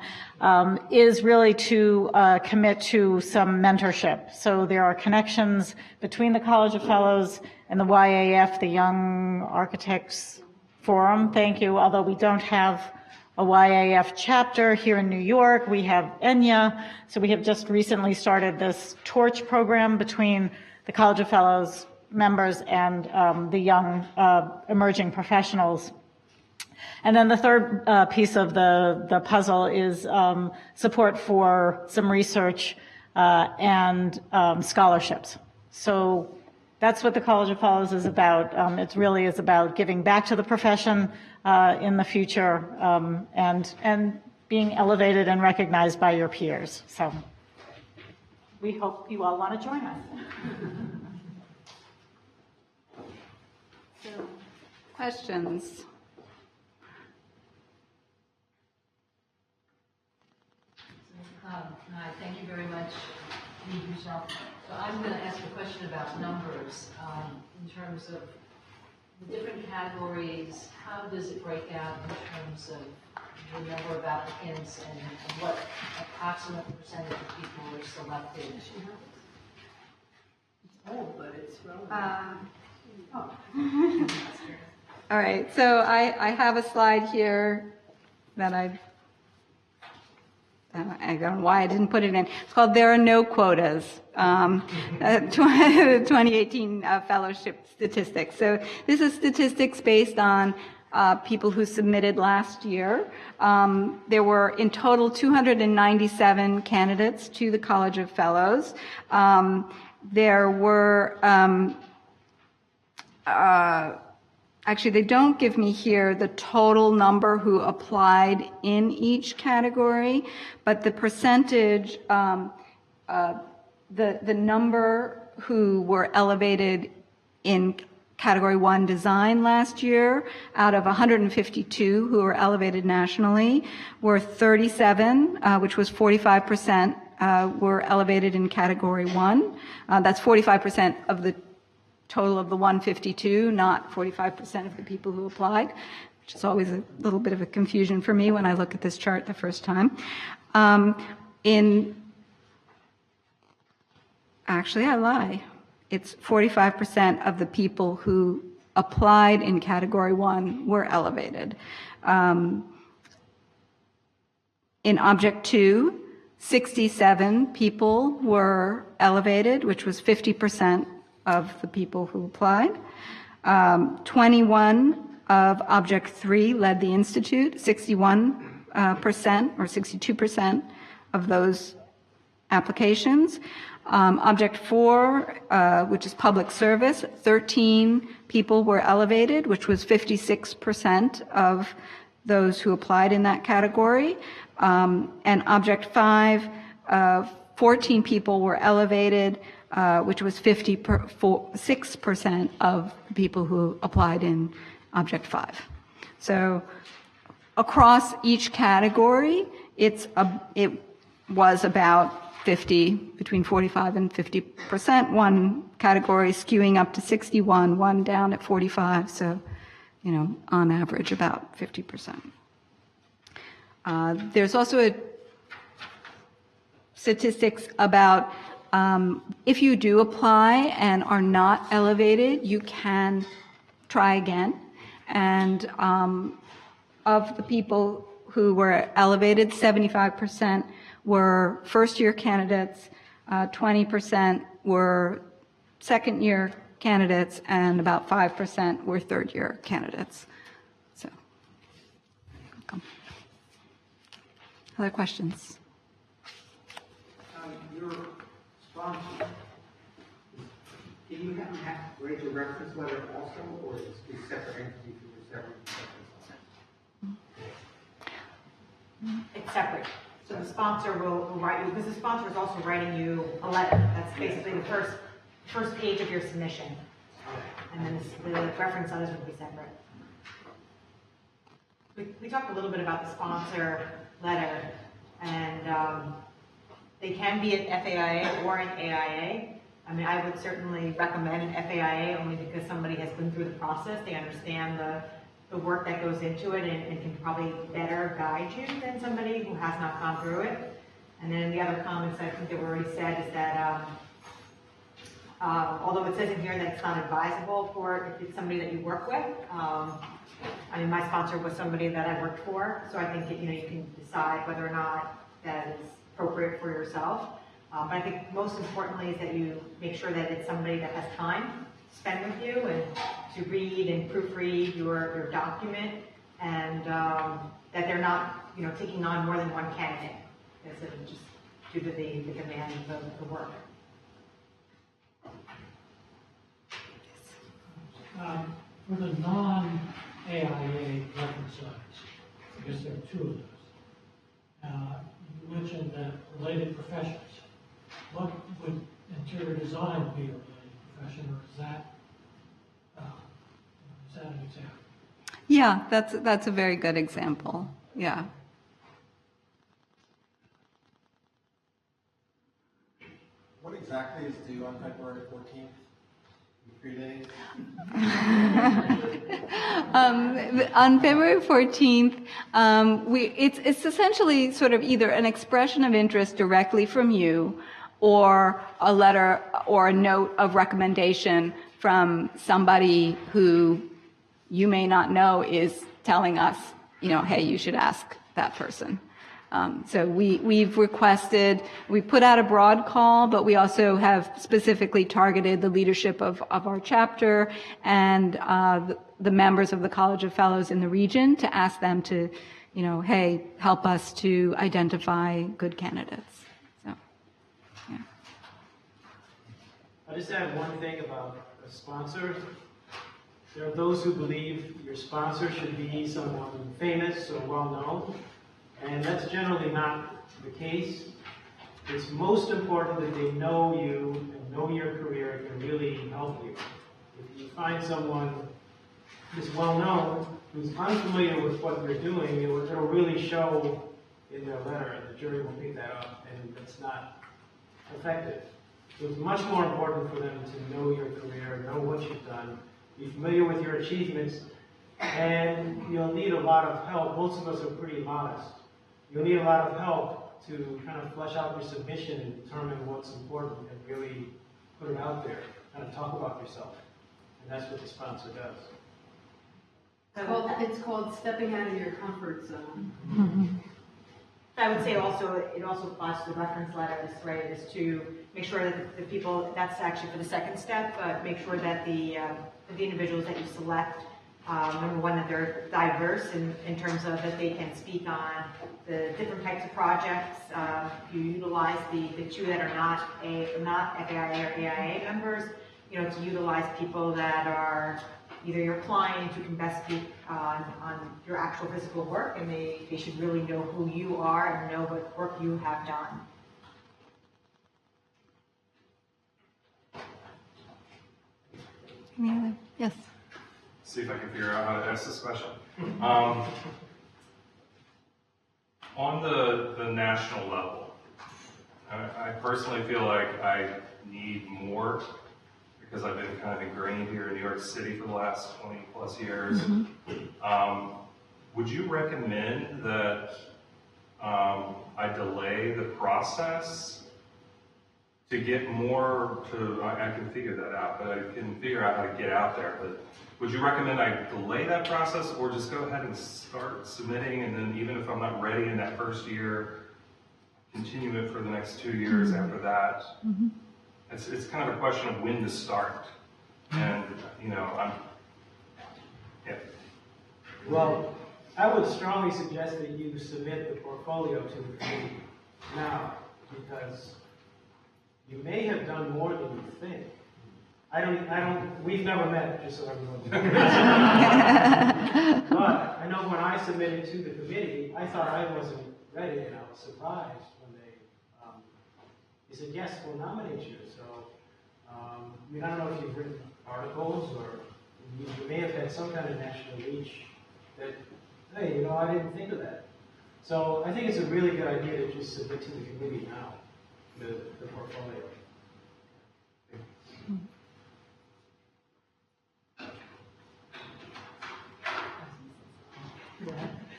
is really to commit to some mentorship. So there are connections between the College of Fellows and the YAF, the Young Architects Forum. Thank you. Although we don't have a YAF chapter here in New York, we have AIA. So we have just recently started this torch program between the College of Fellows members and the young emerging professionals. And then the third piece of the puzzle is support for some research and scholarships. So that's what the College of Fellows is about. It really is about giving back to the profession in the future and being elevated and recognized by your peers. So we hope you all want to join us. So, questions? Hi, thank you very much, Lee Rochelle. So I'm going to ask a question about numbers in terms of the different categories. How does it break out in terms of the number of applicants and what approximate percentage of people are selected? It's old, but it's relevant. All right, so I have a slide here that I don't know why I didn't put it in. It's called There Are No Quotas, 2018 fellowship statistics. So this is statistics based on people who submitted last year. There were in total 297 candidates to the College of Fellows. There were actually, they don't give me here the total number who applied in each category, but the percentage, the number who were elevated in Category 1 design last year, out of 152 who were elevated nationally, were 37, which was 45%, were elevated in Category 1. That's 45% of the total of the 152, not 45% of the people who applied, which is always a little bit of a confusion for me when I look at this chart the first time. Actually, I lie. It's 45% of the people who applied in Category 1 were elevated. In Object 2, 67 people were elevated, which was 50% of the people who applied. 21 of Object 3 led the Institute, 61% or 62% of those applications. Object 4, which is public service, 13 people were elevated, which was 56% of those who applied in that category. And Object 5, 14 people were elevated, which was 56% of the people who applied in Object 5. So across each category, it was about 50, between 45 and 50%, one category skewing up to 61, one down at 45, so, on average about 50%. There's also statistics about if you do apply and are not elevated, you can try again. And of the people who were elevated, 75% were first-year candidates, 20% were second-year candidates, and about 5% were third-year candidates. So, welcome. Other questions? Your sponsor, do you have to write a reference letter also, or is it a separate entity for your separate? It's separate. So the sponsor will write you, because the sponsor is also writing you a letter. That's basically the first page of your submission. And then the reference letters will be separate. We talked a little bit about the sponsor letter, and they can be an FAIA or an AIA. I mean, I would certainly recommend an FAIA only because somebody has been through the process. They understand the work that goes into it and can probably better guide you than somebody who has not gone through it. And then the other comments I think that were already said is that although it says in here that it's not advisable for if it's somebody that you work with, I mean, my sponsor was somebody that I worked for, so I think that, you can decide whether or not that is appropriate for yourself. But I think most importantly is that you make sure that it's somebody that has time to spend with you and to read and proofread your document, and that they're not, taking on more than one candidate, because of just due to the demand of the work. For the non-AIA reference letters, I guess there are two of those. You mentioned that related professions. What would interior design be a related profession, or is that an example? Yeah, that's a very good example. Yeah. What exactly is due on February 14th? 3 days? On February 14th, it's essentially sort of either an expression of interest directly from you, or a letter or a note of recommendation from somebody who you may not know is telling us, hey, you should ask that person. So we've requested, we put out a broad call, but we also have specifically targeted the leadership of our chapter and the members of the College of Fellows in the region to ask them to, hey, help us to identify good candidates. So, yeah. I'll just add one thing about a sponsor. There are those who believe your sponsor should be someone famous or well-known, and that's generally not the case. It's most important that they know you and know your career and can really help you. If you find someone who's well-known, who's unfamiliar with what you're doing, it'll really show in their letter, and the jury will pick that up, and it's not effective. So it's much more important for them to know your career, know what you've done, be familiar with your achievements, and you'll need a lot of help. Most of us are pretty modest. You'll need a lot of help to kind of flesh out your submission and determine what's important and really put it out there, kind of talk about yourself. And that's what the sponsor does. It's called stepping out of your comfort zone. I would say also, it also applies to the reference letters, right, is to make sure that the people, that's actually for the second step, but make sure that the individuals that you select, number one, that they're diverse in terms of that they can speak on the different types of projects. You utilize the two that are not FAIA or AIA members, to utilize people that are either your client who can best speak on your actual physical work, and they should really know who you are and know what work you have done. Yes. See if I can figure out how to ask this question. On the national level, I personally feel like I need more because I've been kind of ingrained here in New York City for the last 20 plus years. Would you recommend that I delay the process to get more to, I can figure that out, but I can figure out how to get out there. But would you recommend I delay that process or just go ahead and start submitting, and then even if I'm not ready in that first year, continue it for the next 2 years after that? It's kind of a question of when to start. And, you know, yeah. Well, I would strongly suggest that you submit the portfolio to the committee now, because you may have done more than you think. We've never met, just so everyone knows. But I know when I submitted to the committee, I thought I wasn't ready, and I was surprised when they said, yes, we'll nominate you. So, I mean, I don't know if you've written articles, or you may have had some kind of national reach that, hey, you know, I didn't think of that. So I think it's a really good idea to just submit to the committee now, the portfolio.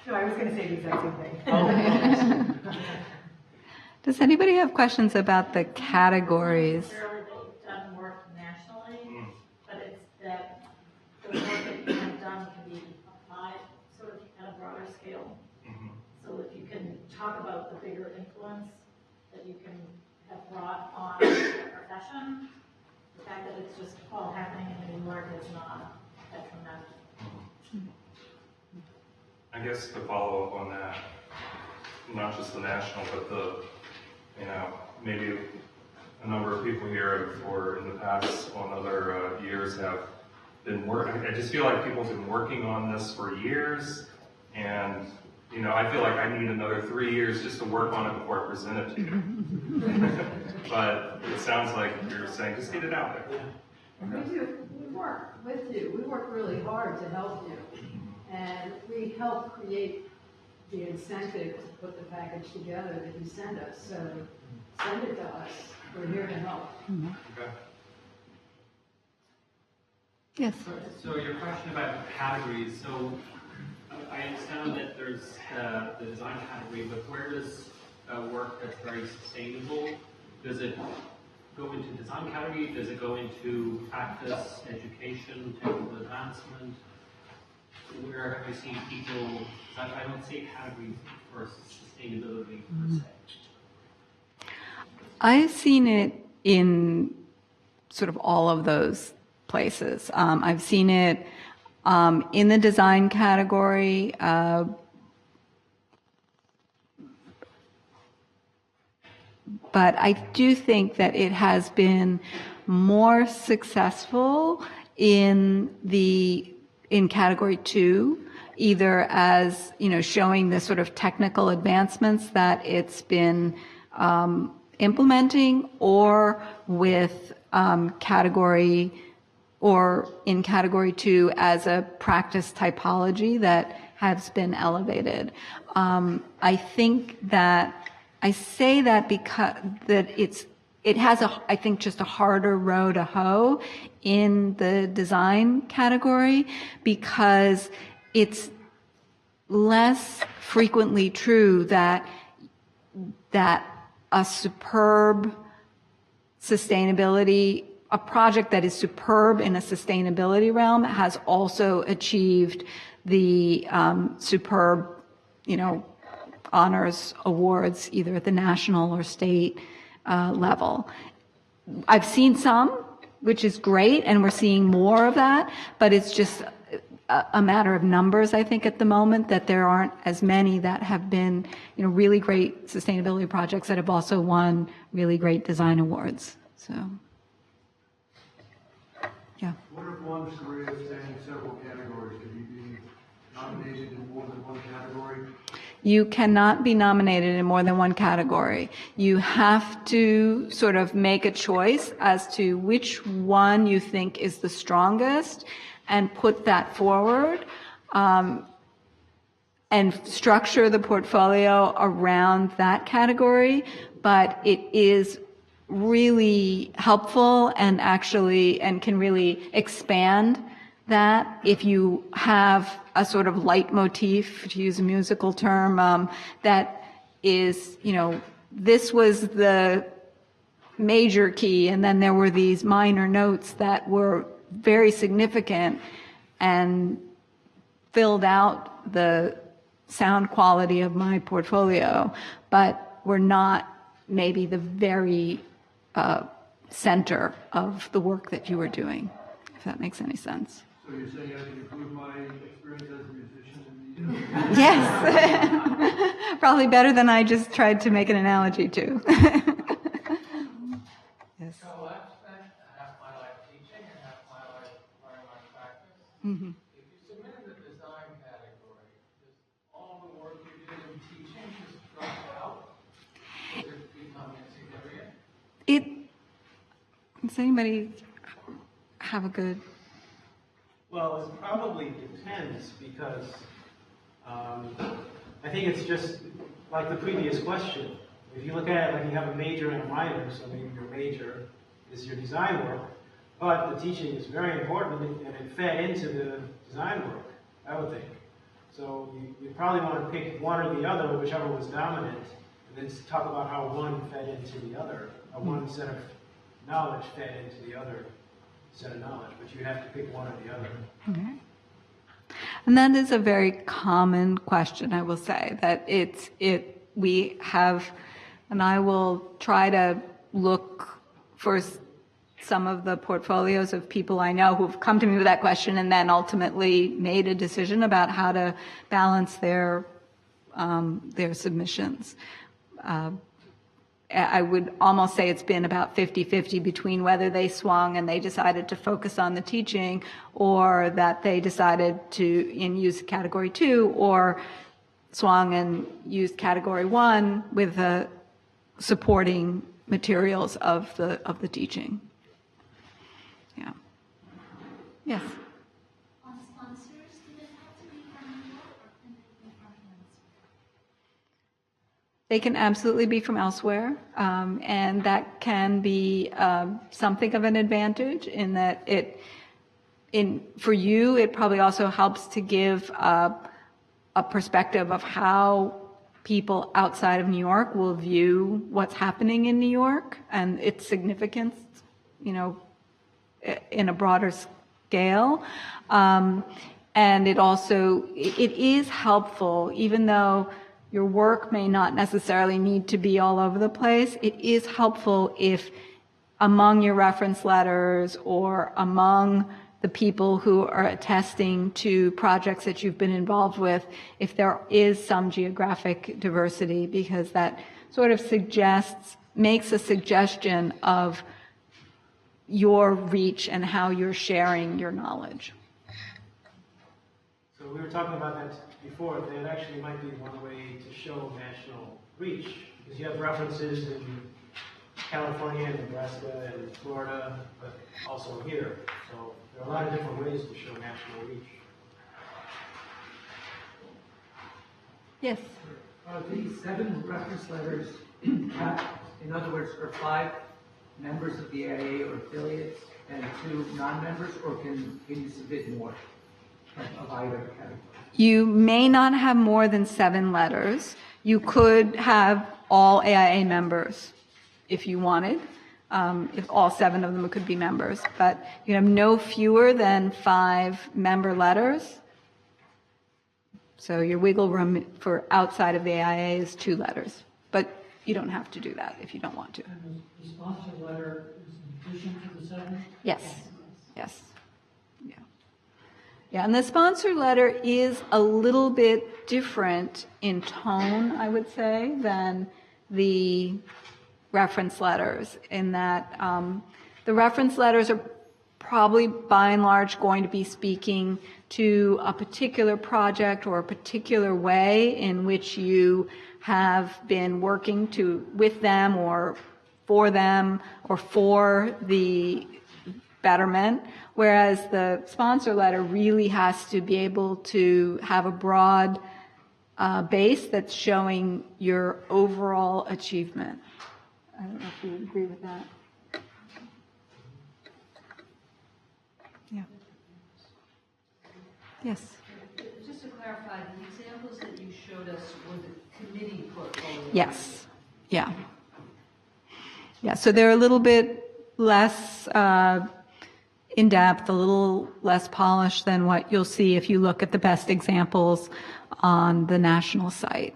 No, I was going to say the exact same thing. Does anybody have questions about the categories? Necessarily done work nationally, but it's that the work that you have done can be applied sort of at a broader scale. So if you can talk about the bigger influence that you can have brought on the profession, the fact that it's just all happening in New York is not detrimental. I guess to follow up on that, not just the national, but the, you know, maybe a number of people here or in the past on other years have been working. I just feel like people have been working on this for years, and, you know, I feel like I need another 3 years just to work on it before I present it to you. But it sounds like you're saying, just get it out there. We do. We work with you. We work really hard to help you. And we help create the incentive to put the package together that you send us. So send it to us. We're here to help. Okay. Yes. So your question about categories, so I understand that there's the design category, but where does work that's very sustainable, does it go into design category? Does it go into practice, education, technical advancement? Where have I seen people, I don't see a category for sustainability per se. I've seen it in sort of all of those places. I've seen it in the design category, but I do think that it has been more successful in category 2, either as, you know, showing the sort of technical advancements that it's been implementing, or with category, or in category 2 as a practice typology that has been elevated. I think that I say that because that it has I think just a harder row to hoe in the design category, because it's less frequently true that a superb sustainability, a project that is superb in a sustainability realm has also achieved the superb, you know, honors awards either at the national or state level. I've seen some, which is great, and we're seeing more of that, but it's just a matter of numbers, I think, at the moment, that there aren't as many that have been, you know, really great sustainability projects that have also won really great design awards. So, Yeah. What if one's career spans several categories? Could you be nominated in more than one category? You cannot be nominated in more than one category. You have to sort of make a choice as to which one you think is the strongest and put that forward, and structure the portfolio around that category. But it is really helpful and can really expand that if you have a sort of leitmotif, to use a musical term, that is, this was the major key, and then there were these minor notes that were very significant and filled out the sound quality of my portfolio, but were not maybe the very center of the work that you were doing, if that makes any sense. So you're saying I can improve my experience as a musician in the Yes. Probably better than I just tried to make an analogy to. Yes. So I've spent half my life teaching and half my life learning my practice. Mm-hmm. If you submitted the design category, does all the work you did in teaching just drop out? Does it become insignificant? Does anybody have a good... Well, it probably depends because I think it's just like the previous question. If you look at it like you have a major and a minor, so maybe your major is your design work, but the teaching is very important and it fed into the design work, I would think. So you probably want to pick one or the other, whichever was dominant, and then talk about how one fed into the other, or one set of knowledge fed into the other set of knowledge, but you have to pick one or the other. Okay. And that is a very common question, I will say, that we have, and I will try to look for some of the portfolios of people I know who've come to me with that question and then ultimately made a decision about how to balance their submissions. I would almost say it's been about 50-50 between whether they swung and they decided to focus on the teaching, or that they decided to use category 2, or swung and used category 1 with the supporting materials of the teaching. Yeah. Yes. On sponsors, do they have to be from New York, or can they be from elsewhere? They can absolutely be from elsewhere, and that can be something of an advantage in that for you, it probably also helps to give a perspective of how people outside of New York will view what's happening in New York and its significance, in a broader scale. And it is helpful, even though your work may not necessarily need to be all over the place, it is helpful if among your reference letters or among the people who are attesting to projects that you've been involved with, if there is some geographic diversity, because that sort of makes a suggestion of your reach and how you're sharing your knowledge. So we were talking about that before, that actually might be one way to show national reach, because you have references in California, Nebraska, and Florida, but also here. So there are a lot of different ways to show national reach. Yes. Are these 7 reference letters, in other words, are 5 members of the AIA or affiliates and 2 non-members, or can you submit more of either category? You may not have more than 7 letters. You could have all AIA members if you wanted, if all 7 of them could be members, but you have no fewer than 5 member letters. So your wiggle room for outside of the AIA is 2 letters, but you don't have to do that if you don't want to. And the sponsor letter is in addition to the 7? Yes, yes. Yeah, and the sponsor letter is a little bit different in tone, I would say, than the reference letters, in that the reference letters are probably by and large going to be speaking to a particular project or a particular way in which you have been working with them or for the betterment, whereas the sponsor letter really has to be able to have a broad base that's showing your overall achievement. I don't know if you would agree with that. Yeah. Yes. Just to clarify, the examples that you showed us were the committee portfolio. Yes. Yeah. Yeah. So they're a little bit less in depth, a little less polished than what you'll see if you look at the best examples on the national site.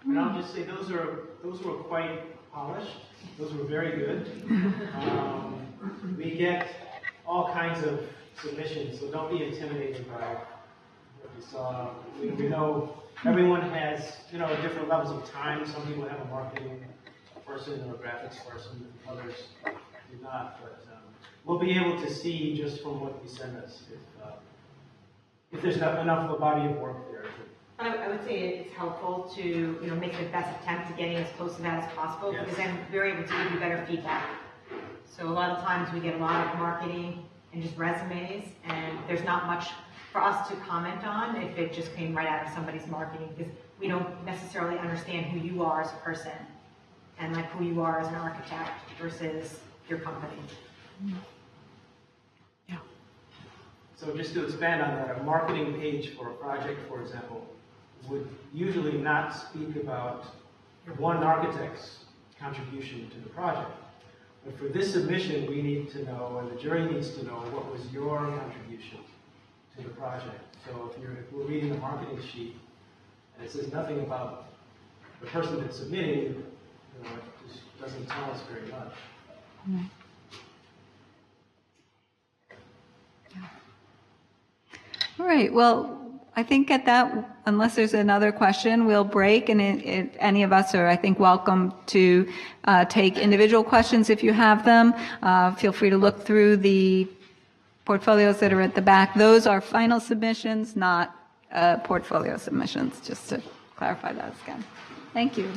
And I'll just say those were quite polished. Those were very good. We get all kinds of submissions, so don't be intimidated by what you saw. We know everyone has, different levels of time. Some people have a marketing person or a graphics person, others do not. But we'll be able to see just from what you send us if there's not enough of a body of work there. I would say it's helpful to, make the best attempt to getting as close to that as possible, Yes. because then we're able to give you better feedback. So a lot of times we get a lot of marketing and just resumes, and there's not much for us to comment on if it just came right out of somebody's marketing, because we don't necessarily understand who you are as a person and like who you are as an architect versus your company. Yeah. So just to expand on that, a marketing page for a project, for example, would usually not speak about one architect's contribution to the project. But for this submission, we need to know, and the jury needs to know, what was your contribution to the project. So if we're reading the marketing sheet, and it says nothing about the person that's submitting, it just doesn't tell us very much. Mm-hmm. All right, well, I think at that, unless there's another question, we'll break, and any of us are, I think, welcome to take individual questions if you have them. Feel free to look through the portfolios that are at the back. Those are final submissions, not portfolio submissions, just to clarify that again. Thank you.